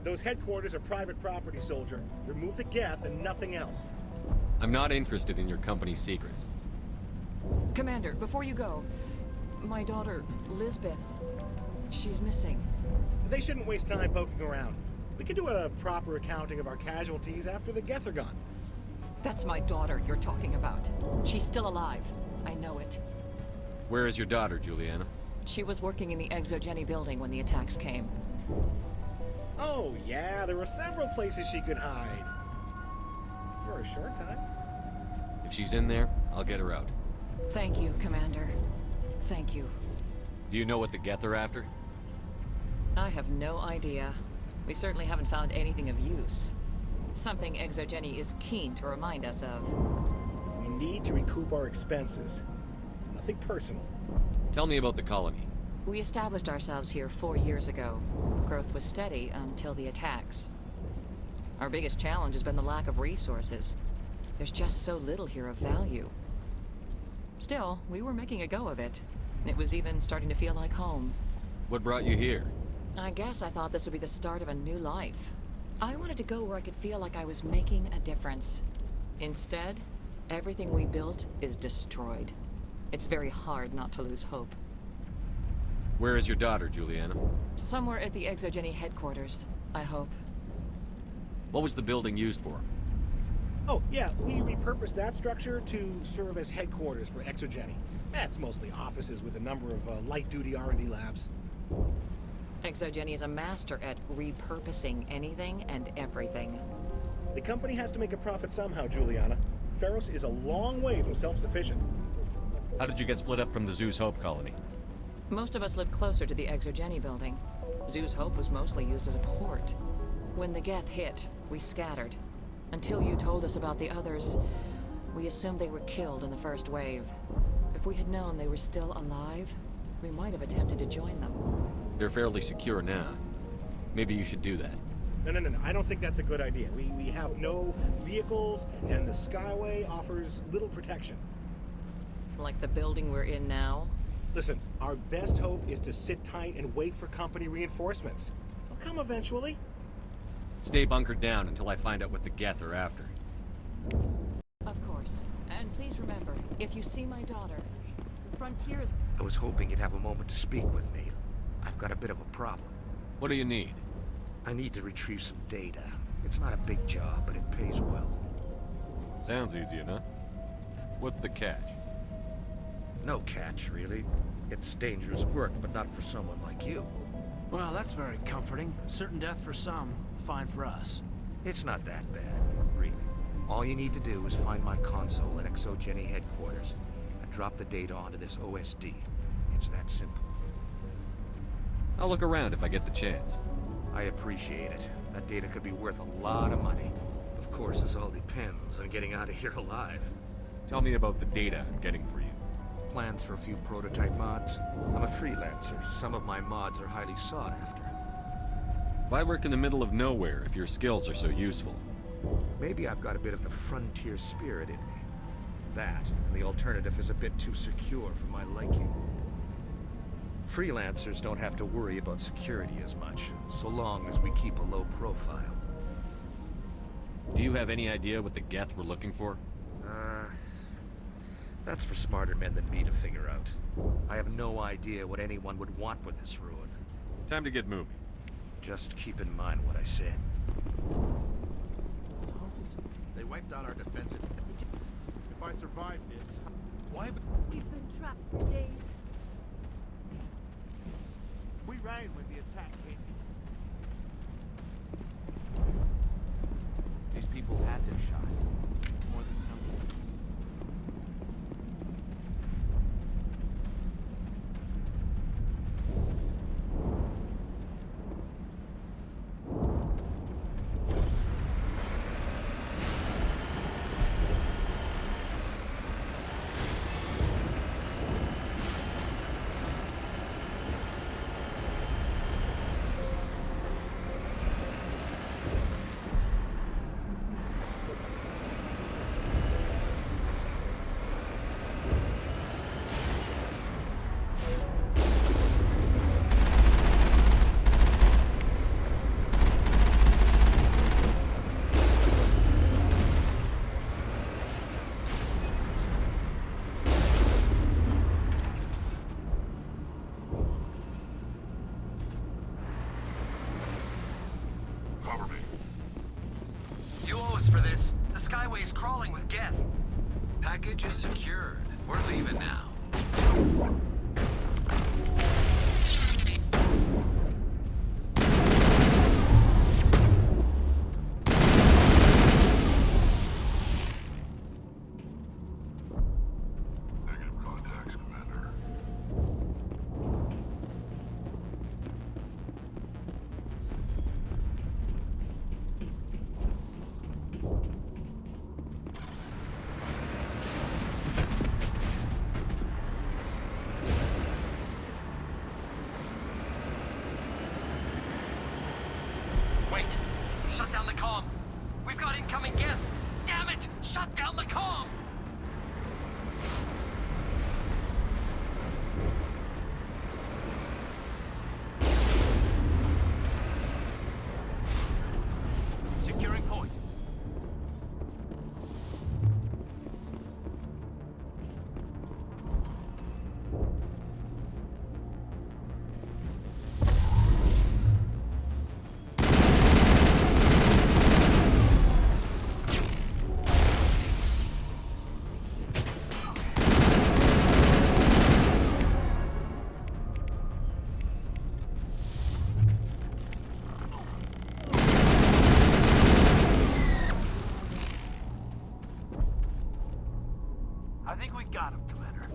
Those headquarters are private property, soldier. Remove the Geth and nothing else. I'm not interested in your company's secrets. Commander, before you go, my daughter, Lisbeth, she's missing. They shouldn't waste time poking around. We can do a proper accounting of our casualties after the Geth are gone. That's my daughter you're talking about. She's still alive. I know it. Where is your daughter, Juliana? She was working in the Exogeny building when the attacks came. Oh, yeah, there were several places she could hide. For a short time. If she's in there, I'll get her out. Thank you, Commander. Thank you. Do you know what the Geth are after? I have no idea. We certainly haven't found anything of use. Something Exogeny is keen to remind us of. We need to recoup our expenses. It's nothing personal. Tell me about the colony. We established ourselves here 4 years ago. Growth was steady until the attacks. Our biggest challenge has been the lack of resources. There's just so little here of value. Still, we were making a go of it. It was even starting to feel like home. What brought you here? I guess I thought this would be the start of a new life. I wanted to go where I could feel like I was making a difference. Instead, Everything we built is destroyed. It's very hard not to lose hope. Where is your daughter, Juliana? Somewhere at the Exogeny headquarters, I hope. What was the building used for? Oh, yeah, we repurposed that structure to serve as headquarters for Exogeny. That's mostly offices with a number of light-duty R&D labs. Exogeny is a master at repurposing anything and everything. The company has to make a profit somehow, Juliana. Feros is a long way from self-sufficient. How did you get split up from the Zeus Hope colony? Most of us lived closer to the Exogeny building. Zeus Hope was mostly used as a port. When the Geth hit, we scattered. Until you told us about the others, we assumed they were killed in the first wave. If we had known they were still alive, we might have attempted to join them. They're fairly secure now. Maybe you should do that. No. I don't think that's a good idea. We have no vehicles, and the Skyway offers little protection. Like the building we're in now? Listen, our best hope is to sit tight and wait for company reinforcements. They'll come eventually. Stay bunkered down until I find out what the Geth are after. Of course. And please remember, if you see my daughter, the frontier is... I was hoping you'd have a moment to speak with me. I've got a bit of a problem. What do you need? I need to retrieve some data. It's not a big job, but it pays well. Sounds easy enough. What's the catch? No catch, really. It's dangerous work, but not for someone like you. Well, that's very comforting. Certain death for some, fine for us. It's not that bad, really. All you need to do is find my console at Exogeny headquarters and drop the data onto this OSD. It's that simple. I'll look around if I get the chance. I appreciate it. That data could be worth a lot of money. Of course, this all depends on getting out of here alive. Tell me about the data I'm getting for you. Plans for a few prototype mods. I'm a freelancer. Some of my mods are highly sought after. Why work in the middle of nowhere if your skills are so useful? Maybe I've got a bit of the frontier spirit in me. That, and the alternative is a bit too secure for my liking. Freelancers don't have to worry about security as much, so long as we keep a low profile. Do you have any idea what the Geth were looking for? That's for smarter men than me to figure out. I have no idea what anyone would want with this ruin. Time to get moving. Just keep in mind what I said. They wiped out our defensive... If I survive this... Why... We've been trapped for days. We ran when the attack came. These people had their shot. More than some. For this. The Skyway is crawling with Geth. Package is secured. We're leaving now. Negative contacts, Commander. I think we got him, Commander.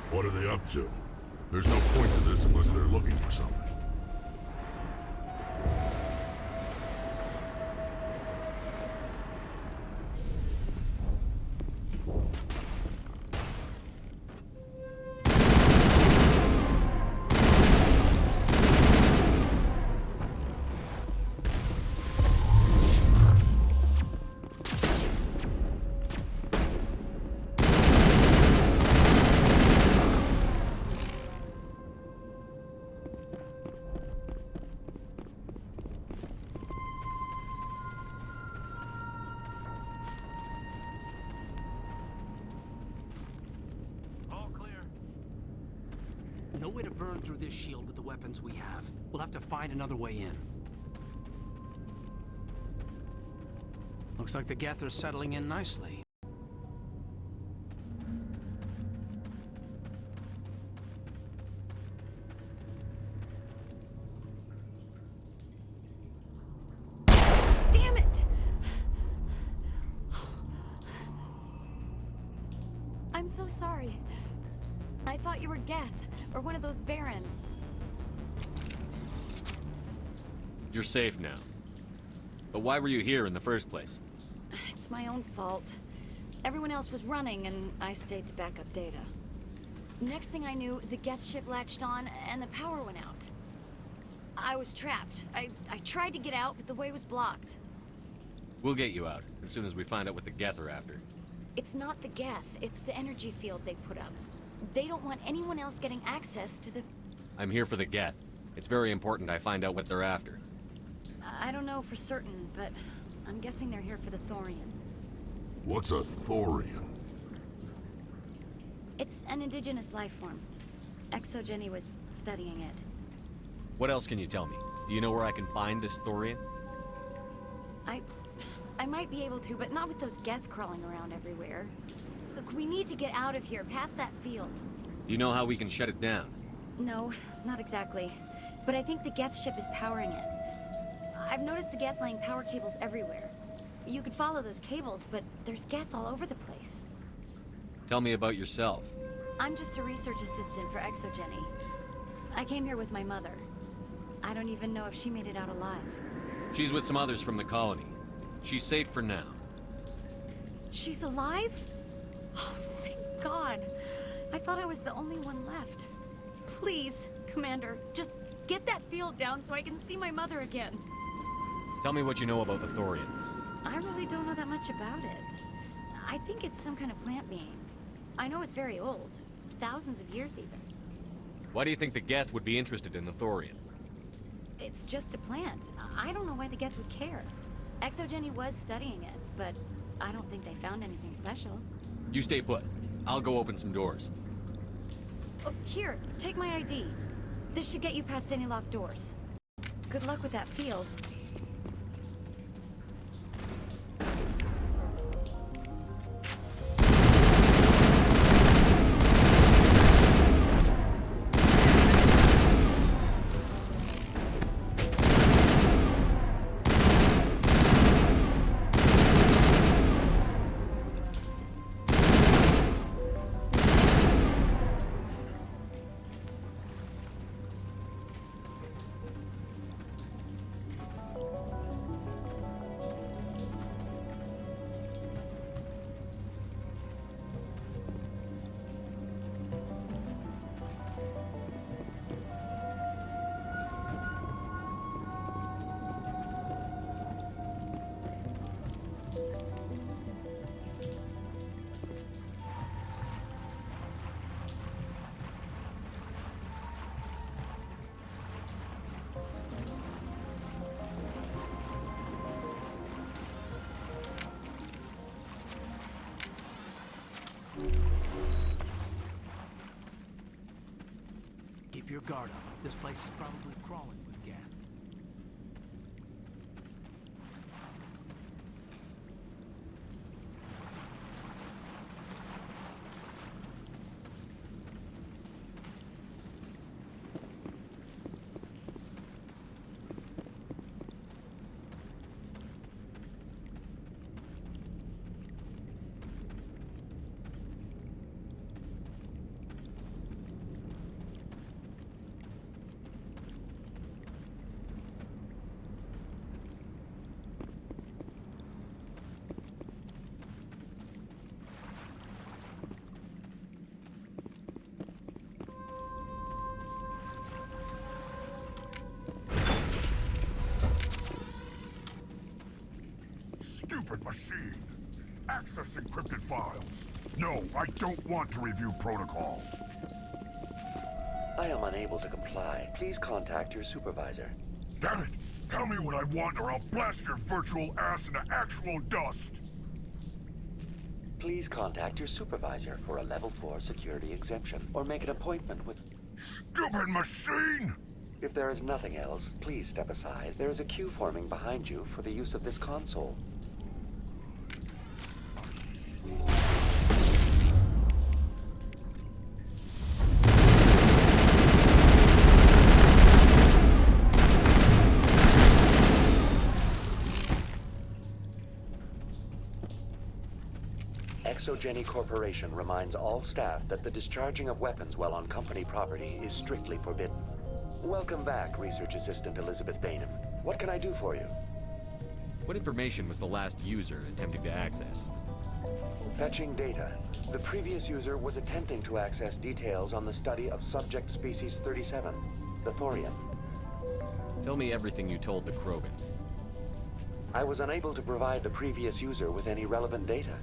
What are they up to? There's no point to this unless they're looking for something. No way to burn through this shield with the weapons we have. We'll have to find another way in. Looks like the Geth are settling in nicely. Damn it! I'm so sorry. I thought you were Geth, or one of those Baron. You're safe now. But why were you here in the first place? It's my own fault. Everyone else was running, and I stayed to back up data. Next thing I knew, the Geth ship latched on, and the power went out. I was trapped. I tried to get out, but the way was blocked. We'll get you out, as soon as we find out what the Geth are after. It's not the Geth, it's the energy field they put up. They don't want anyone else getting access to the... I'm here for the Geth. It's very important I find out what they're after. I don't know for certain, but I'm guessing they're here for the Thorian. What's a Thorian? It's an indigenous life form. Exogeny was studying it. What else can you tell me? Do you know where I can find this Thorian? I might be able to, but not with those Geth crawling around everywhere. The Look, we need to get out of here, past that field. You know how we can shut it down? No, not exactly. But I think the Geth ship is powering it. I've noticed the Geth laying power cables everywhere. You could follow those cables, but there's Geth all over the place. Tell me about yourself. I'm just a research assistant for Exogeny. I came here with my mother. I don't even know if she made it out alive. She's with some others from the colony. She's safe for now. She's alive? Oh, thank God. I thought I was the only one left. Please, Commander, just get that field down so I can see my mother again. Tell me what you know about the Thorian. I really don't know that much about it. I think it's some kind of plant being. I know it's very old. Thousands of years, even. Why do you think the Geth would be interested in the Thorian? It's just a plant. I don't know why the Geth would care. Exogeny was studying it, but I don't think they found anything special. You stay put. I'll go open some doors. Oh, here, take my ID. This should get you past any locked doors. Good luck with that field. Keep your guard up. This place is probably crawling with Geth. Stupid machine! Access encrypted files. No, I don't want to review protocol. I am unable to comply. Please contact your supervisor. Damn it! Tell me what I want or I'll blast your virtual ass into actual dust! Please contact your supervisor for a level 4 security exemption, or make an appointment with... Stupid machine! If there is nothing else, please step aside. There is a queue forming behind you for the use of this console. Exogeny Corporation reminds all staff that the discharging of weapons while on company property is strictly forbidden. Welcome back, Research Assistant Elizabeth Bainham. What can I do for you? What information was the last user attempting to access? Fetching data. The previous user was attempting to access details on the study of subject species 37, the Thorian. Tell me everything you told the Krogan. I was unable to provide the previous user with any relevant data.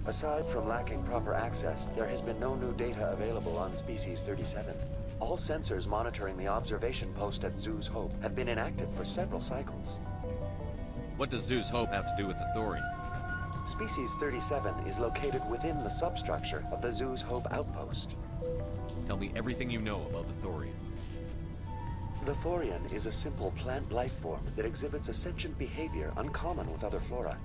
Aside from lacking proper access, there has been no new data available on species 37. All sensors monitoring the observation post at Zeus Hope have been inactive for several cycles. What does Zeus Hope have to do with the Thorian? Species 37 is located within the substructure of the Zeus Hope outpost. Tell me everything you know about the Thorian. The Thorian is a simple plant life form that exhibits a sentient behavior uncommon with other flora.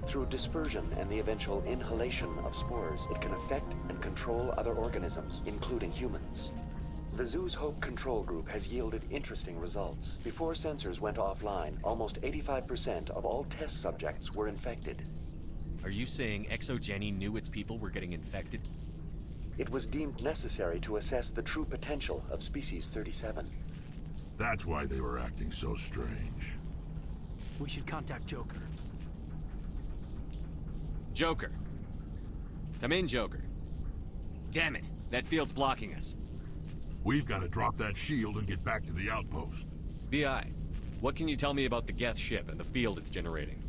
Through dispersion and the eventual inhalation of spores, it can affect and control other organisms, including humans. The zoo's Hope control group has yielded interesting results. Before sensors went offline, almost 85% of all test subjects were infected. Are you saying ExoGeni knew its people were getting infected? It was deemed necessary to assess the true potential of Species 37. That's why they were acting so strange. We should contact Joker. Joker. Come in, Joker. Damn it, that field's blocking us. We've got to drop that shield and get back to the outpost. BI, what can you tell me about the Geth ship and the field it's generating?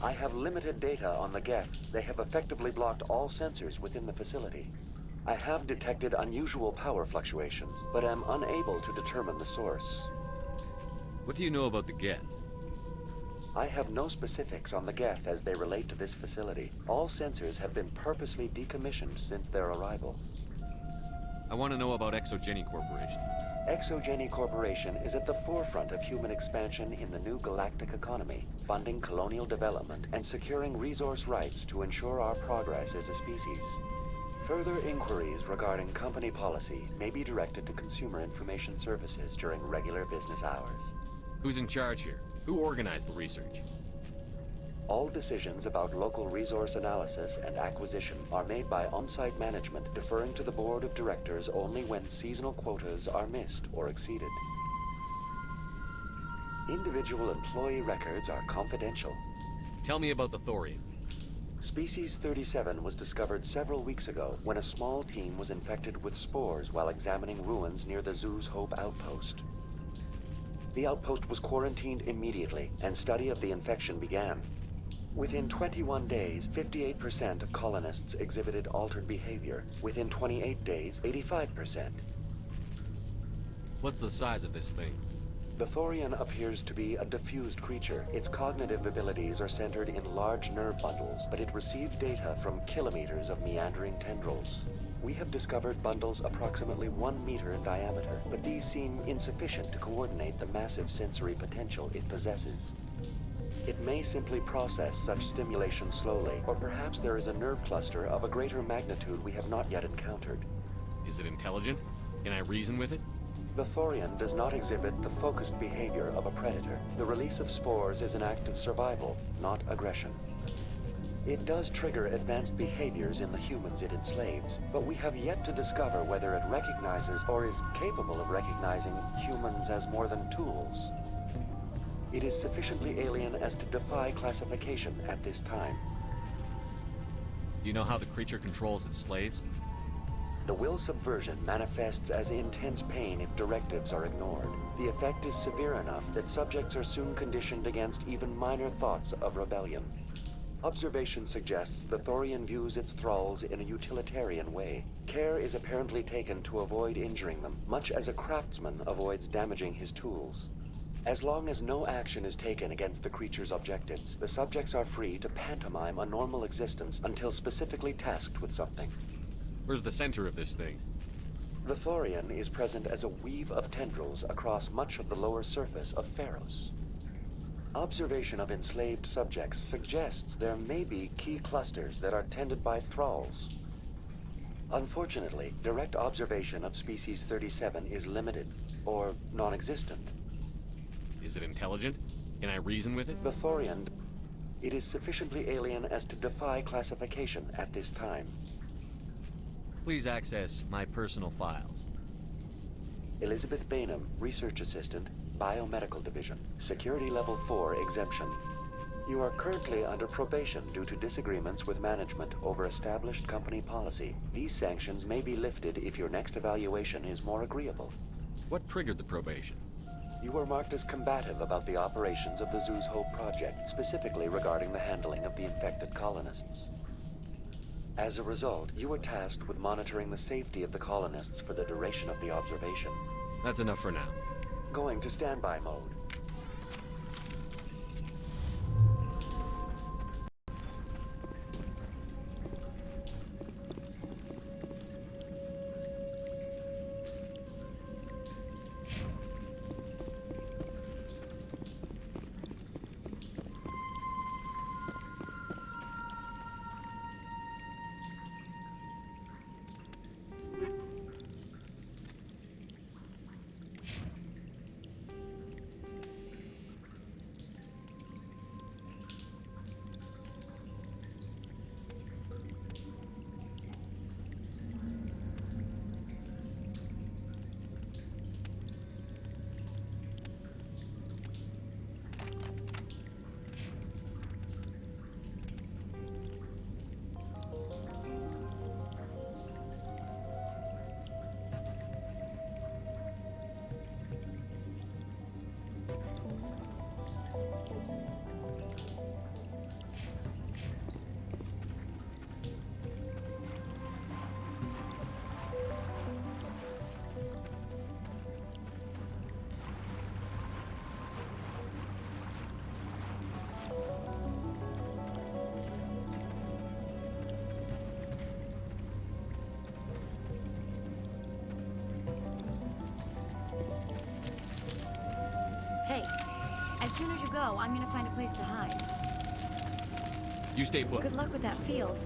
I have limited data on the Geth. They have effectively blocked all sensors within the facility. I have detected unusual power fluctuations, but am unable to determine the source. What do you know about the Geth? I have no specifics on the Geth as they relate to this facility. All sensors have been purposely decommissioned since their arrival. I want to know about ExoGeni Corporation. ExoGeni Corporation is at the forefront of human expansion in the new galactic economy, funding colonial development and securing resource rights to ensure our progress as a species. Further inquiries regarding company policy may be directed to Consumer Information Services during regular business hours. Who's in charge here? Who organized the research? All decisions about local resource analysis and acquisition are made by on-site management, deferring to the board of directors only when seasonal quotas are missed or exceeded. Individual employee records are confidential. Tell me about the thorium. Species 37 was discovered several weeks ago when a small team was infected with spores while examining ruins near the zoo's Hope outpost. The outpost was quarantined immediately, and study of the infection began. Within 21 days, 58% of colonists exhibited altered behavior. Within 28 days, 85%. What's the size of this thing? The Thorian appears to be a diffused creature. Its cognitive abilities are centered in large nerve bundles, but it receives data from kilometers of meandering tendrils. We have discovered bundles approximately 1 meter in diameter, but these seem insufficient to coordinate the massive sensory potential it possesses. It may simply process such stimulation slowly, or perhaps there is a nerve cluster of a greater magnitude we have not yet encountered. Is it intelligent? Can I reason with it? The Thorian does not exhibit the focused behavior of a predator. The release of spores is an act of survival, not aggression. It does trigger advanced behaviors in the humans it enslaves, but we have yet to discover whether it recognizes or is capable of recognizing humans as more than tools. It is sufficiently alien as to defy classification at this time. Do you know how the creature controls its slaves? The will subversion manifests as intense pain if directives are ignored. The effect is severe enough that subjects are soon conditioned against even minor thoughts of rebellion. Observation suggests the Thorian views its thralls in a utilitarian way. Care is apparently taken to avoid injuring them, much as a craftsman avoids damaging his tools. As long as no action is taken against the creature's objectives, the subjects are free to pantomime a normal existence until specifically tasked with something. Where's the center of this thing? The Thorian is present as a weave of tendrils across much of the lower surface of Feros. Observation of enslaved subjects suggests there may be key clusters that are tended by thralls. Unfortunately, direct observation of Species 37 is limited, or non-existent. Is it intelligent? Can I reason with it? The Thorian, it is sufficiently alien as to defy classification at this time. Please access my personal files. Elizabeth Bainham, Research Assistant, Biomedical Division, Security Level 4 exemption. You are currently under probation due to disagreements with management over established company policy. These sanctions may be lifted if your next evaluation is more agreeable. What triggered the probation? You were marked as combative about the operations of the Zoo's Hope project, specifically regarding the handling of the infected colonists. As a result, you were tasked with monitoring the safety of the colonists for the duration of the observation. That's enough for now. Going to standby mode. soon as you go, I'm gonna find a place to hide. You stay put. Good luck with that field.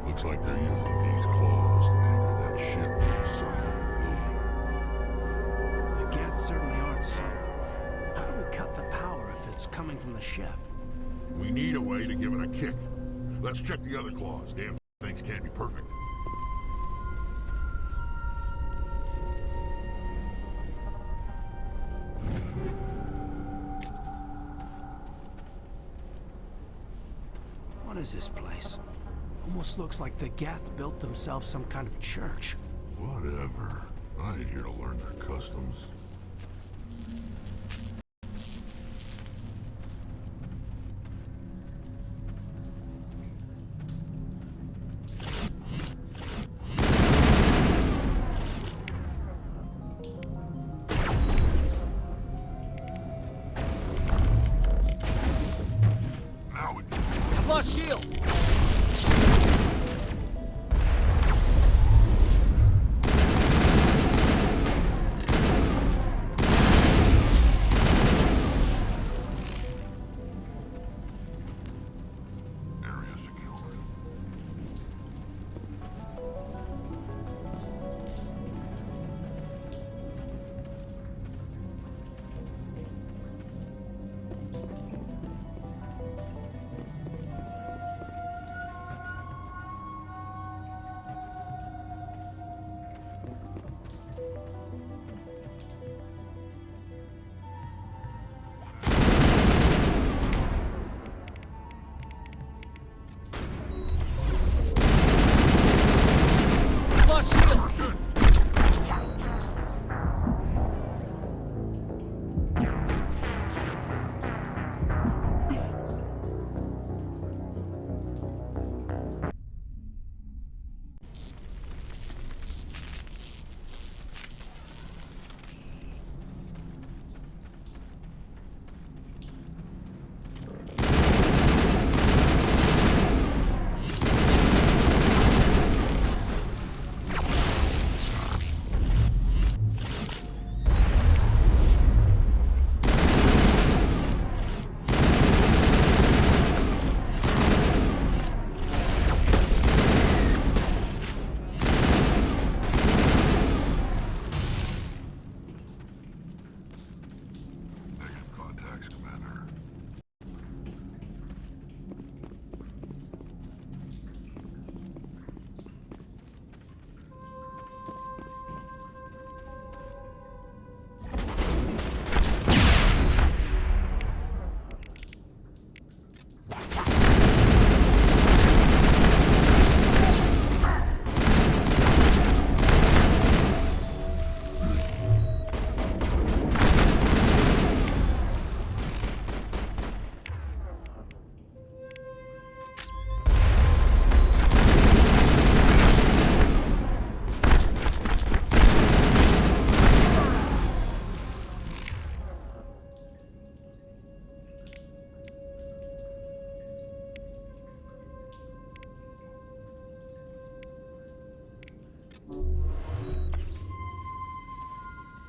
Looks like they're using these claws to anchor that ship to the side of the building. The Geth certainly aren't subtle. How do we cut the power if it's coming from the ship? We need a way to give it a kick. Let's check the other claws. Damn things can't be perfect. What is this place? Almost looks like the Geth built themselves some kind of church. Whatever. I ain't here to learn their customs. I've lost shields! Area secure.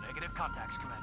Negative contacts, Commander.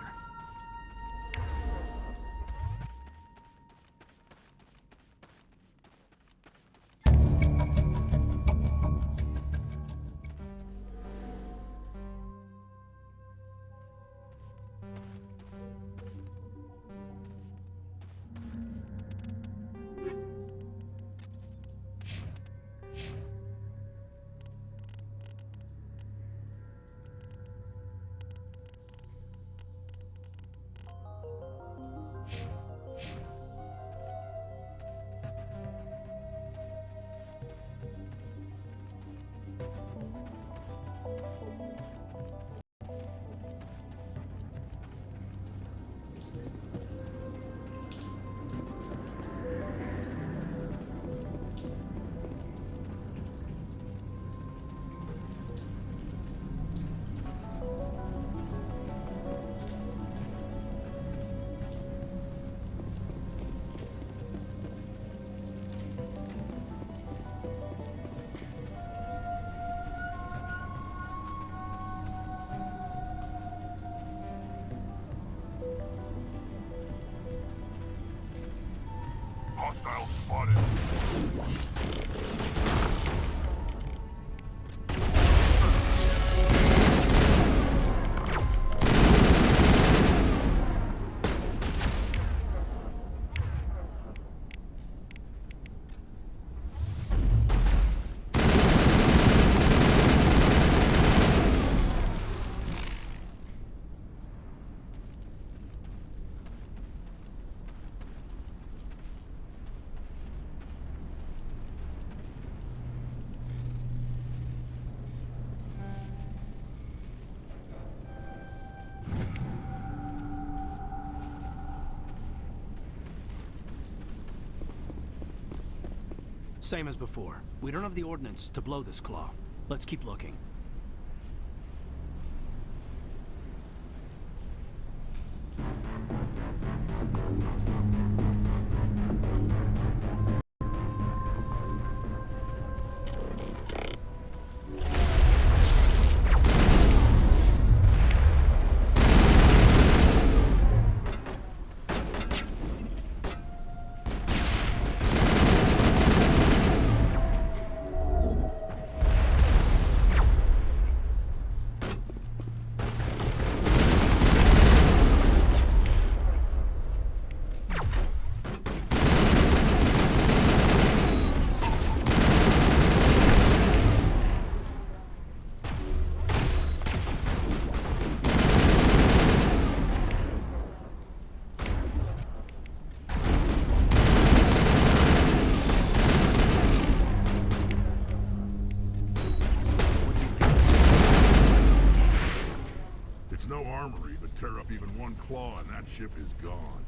Hostile spotted. Same as before. We don't have the ordnance to blow this claw. Let's keep looking. No armory, but tear up even one claw and that ship is gone.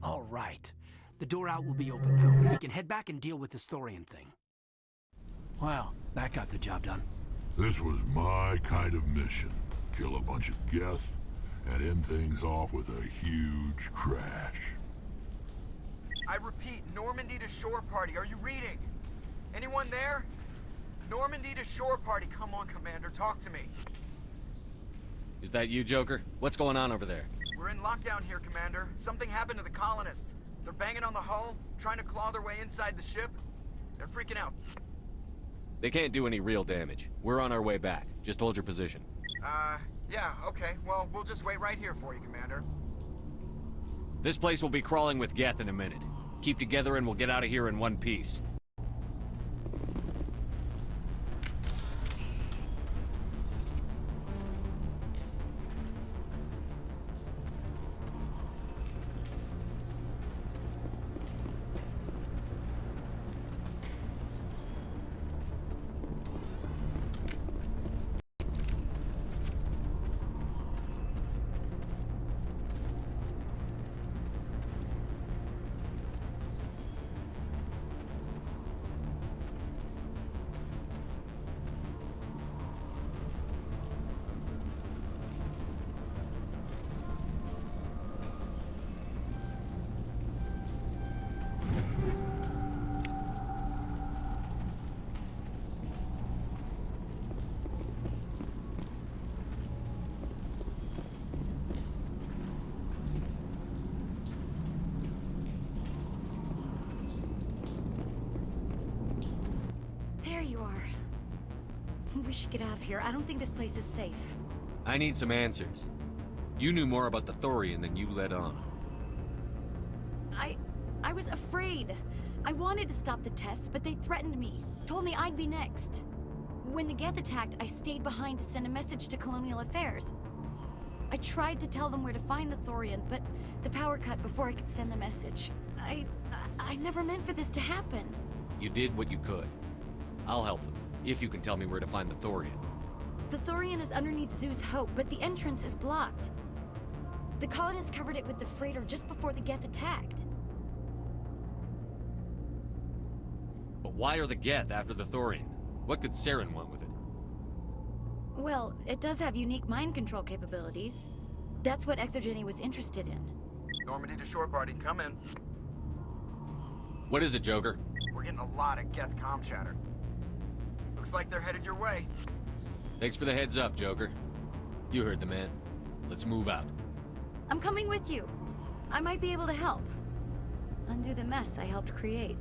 All right. The door out will be open now. We can head back and deal with the Storian thing. Well, that got the job done. This was my kind of mission. Kill a bunch of Geth and end things off with a huge crash. I repeat, Normandy to shore party. Are you reading? Anyone there? Normandy to shore party. Come on, Commander, talk to me. Is that you, Joker? What's going on over there? We're in lockdown here, Commander. Something happened to the colonists. They're banging on the hull, trying to claw their way inside the ship. They're freaking out. They can't do any real damage. We're on our way back. Just hold your position. Yeah, okay. Well, we'll just wait right here for you, Commander. This place will be crawling with Geth in a minute. Keep together and we'll get out of here in one piece. There you are. We should get out of here. I don't think this place is safe. I need some answers. You knew more about the Thorian than you let on. I was afraid. I wanted to stop the tests, but they threatened me. Told me I'd be next. When the Geth attacked, I stayed behind to send a message to Colonial Affairs. I tried to tell them where to find the Thorian, but the power cut before I could send the message. I never meant for this to happen. You did what you could. I'll help them, if you can tell me where to find the Thorian. The Thorian is underneath Zoo's Hope, but the entrance is blocked. The colonists covered it with the freighter just before the Geth attacked. But why are the Geth after the Thorian? What could Saren want with it? Well, it does have unique mind control capabilities. That's what Exogeny was interested in. Normandy to shore party, come in. What is it, Joker? We're getting a lot of Geth comm chatter. Looks like they're headed your way. Thanks for the heads up, Joker. You heard the man. Let's move out. I'm coming with you. I might be able to help. Undo the mess I helped create.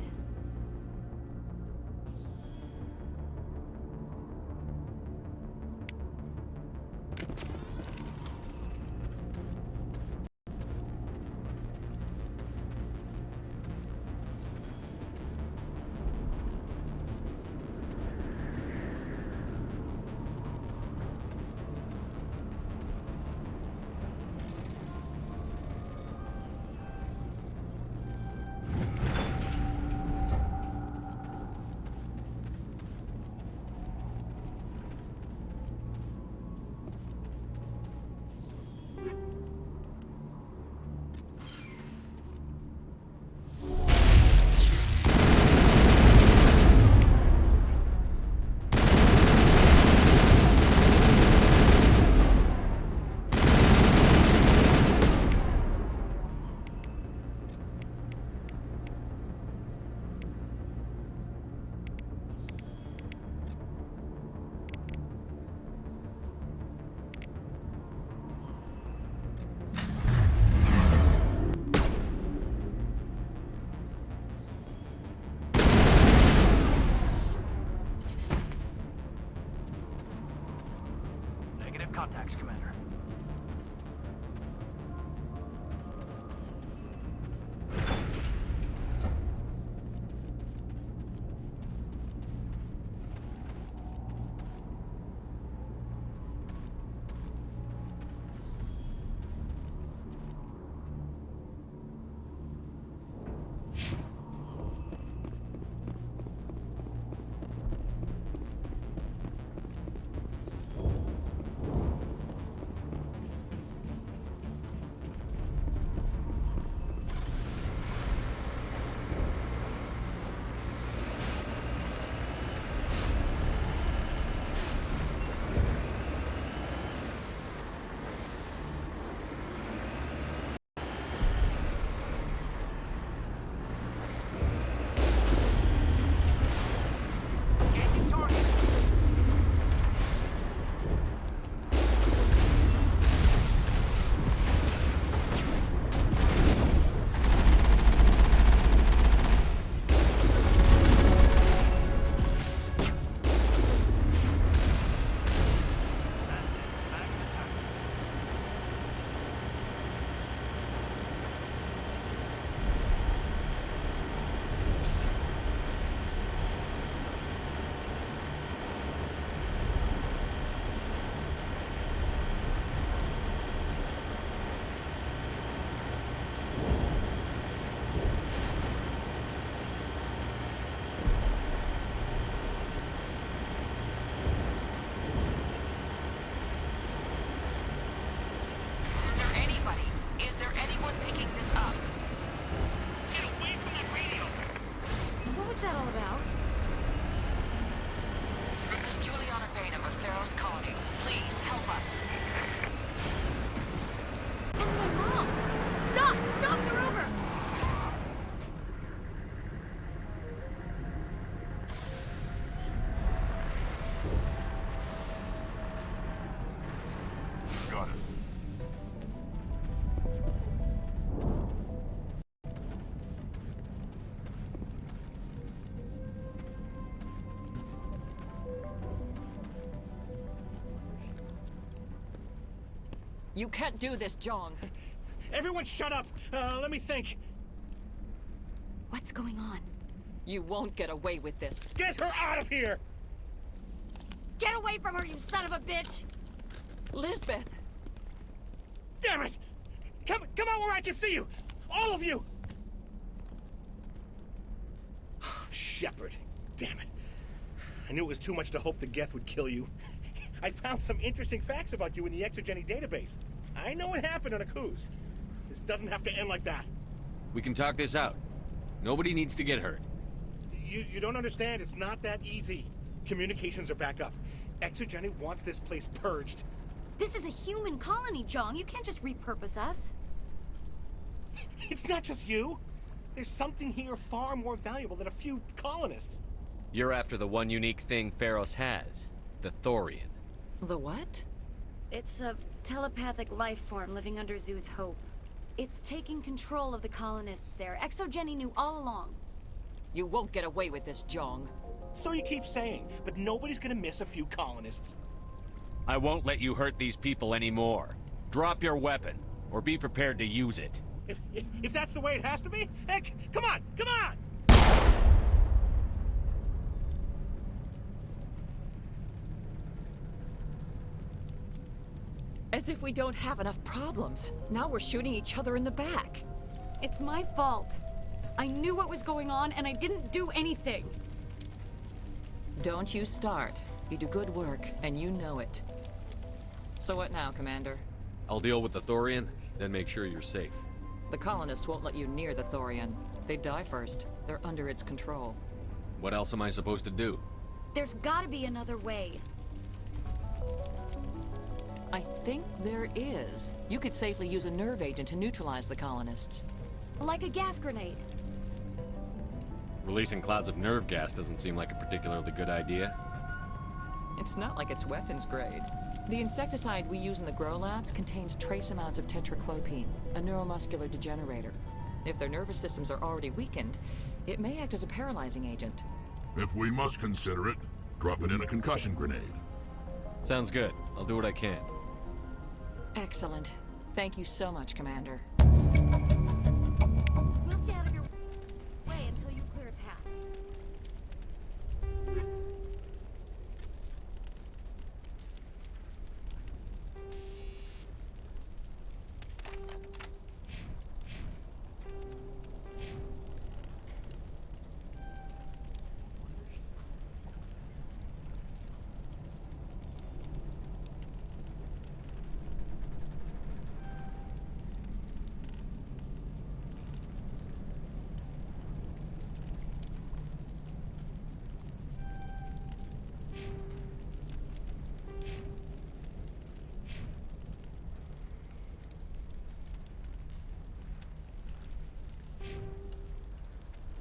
Contacts, Commander. You can't do this, Jong. Everyone shut up! Let me think. What's going on? You won't get away with this. Get her out of here! Get away from her, you son of a bitch! Lisbeth! Damn it! Come out where I can see you! All of you! Shepard, damn it. I knew it was too much to hope the Geth would kill you. I found some interesting facts about you in the Exogeny database. I know what happened on Akuz. This doesn't have to end like that. We can talk this out. Nobody needs to get hurt. You don't understand. It's not that easy. Communications are back up. Exogeny wants this place purged. This is a human colony, Jong. You can't just repurpose us. It's not just you. There's something here far more valuable than a few colonists. You're after the one unique thing Feros has. The Thorian. The what? It's a telepathic life form living under Zoo's hope. It's taking control of the colonists there. Exogeny knew all along. You won't get away with this, Jong. So you keep saying, but nobody's gonna miss a few colonists. I won't let you hurt these people anymore. Drop your weapon, or be prepared to use it. If that's the way it has to be, heck, come on, come on! As if we don't have enough problems. Now we're shooting each other in the back. It's my fault. I knew what was going on, and I didn't do anything. Don't you start. You do good work, and you know it. So what now, Commander? I'll deal with the Thorian, then make sure you're safe. The colonists won't let you near the Thorian. They die first. They're under its control. What else am I supposed to do? There's gotta be another way. I think there is. You could safely use a nerve agent to neutralize the colonists. Like a gas grenade. Releasing clouds of nerve gas doesn't seem like a particularly good idea. It's not like it's weapons grade. The insecticide we use in the grow labs contains trace amounts of tetraclopine, a neuromuscular degenerator. If their nervous systems are already weakened, it may act as a paralyzing agent. If we must consider it, drop it in a concussion grenade. Sounds good. I'll do what I can. Excellent. Thank you so much, Commander. We'll stay out of your way until you clear a path.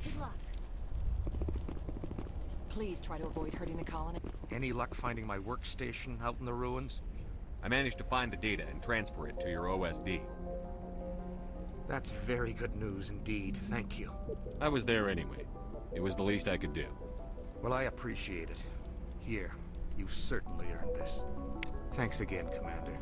Good luck. Please try to avoid hurting the colony. Any luck finding my workstation out in the ruins? I managed to find the data and transfer it to your OSD. That's very good news indeed. Thank you. I was there anyway. It was the least I could do. Well, I appreciate it. Here, you've certainly earned this. Thanks again, Commander.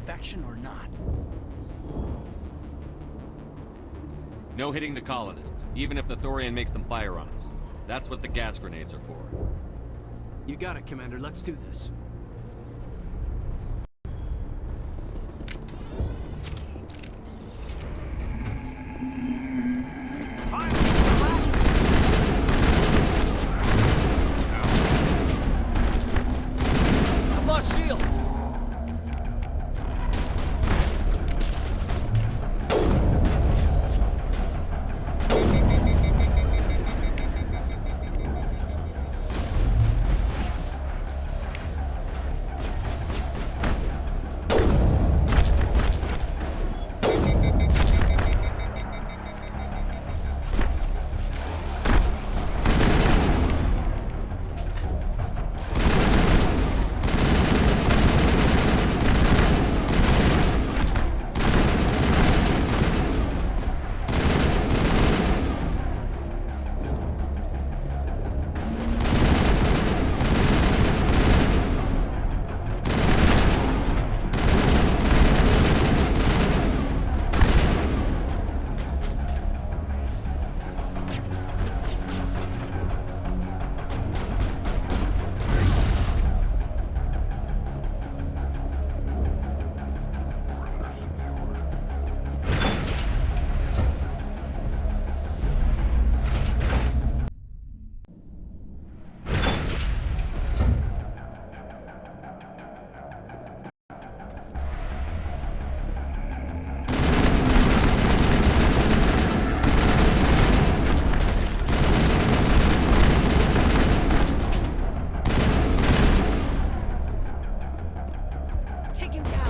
infection or not. No hitting the colonists, even if the Thorian makes them fire on us. That's what the gas grenades are for. You got it, Commander. Let's do this. I've lost shields! Take him down.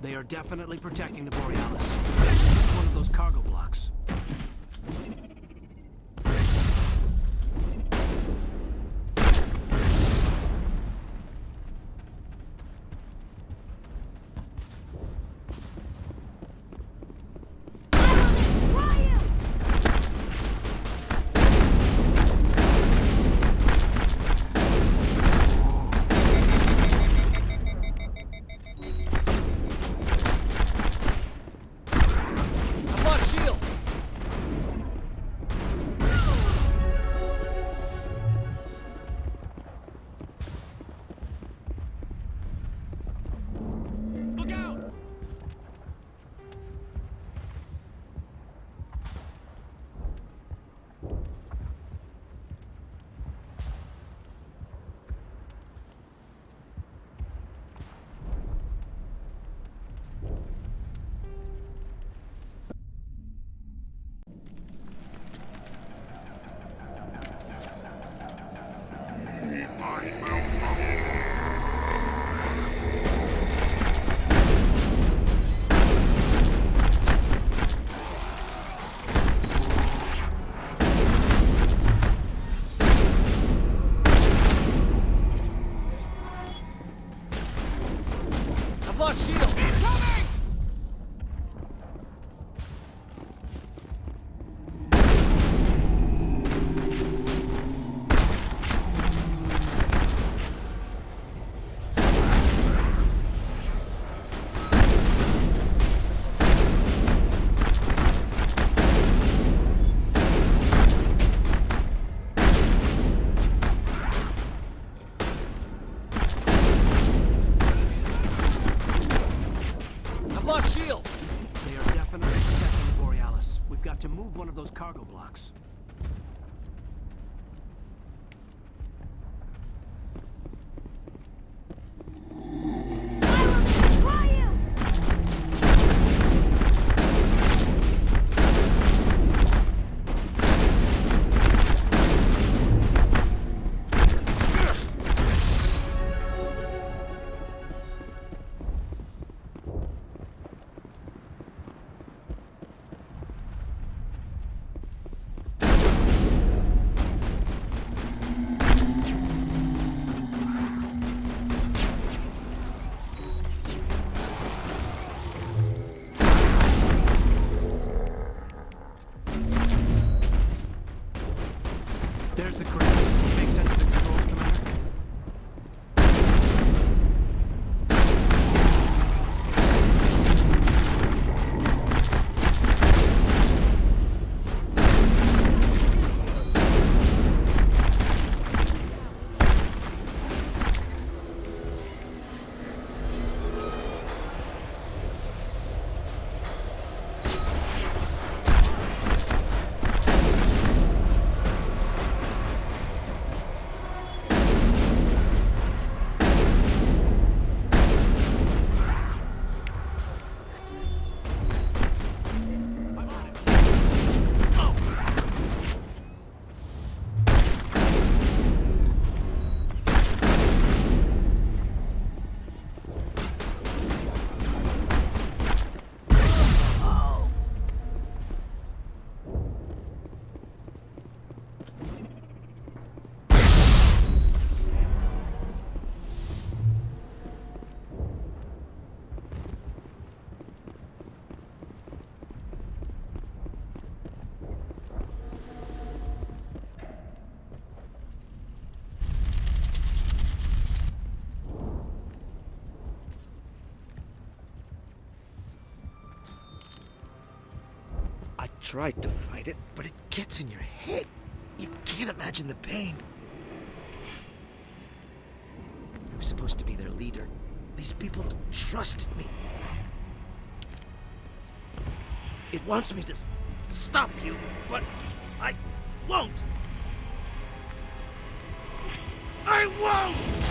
They are definitely protecting the Borealis. One of those cargo blocks. I've lost shields! Look out! I've lost shields! Incoming! I've lost shields! They are definitely protecting the Borealis. We've got to move one of those cargo blocks. I will destroy you! There's the crane. Make sense of the controls, Commander? I tried to fight it, but it gets in your head. You can't imagine the pain. I was supposed to be their leader. These people trusted me. It wants me to stop you, but I won't. I won't!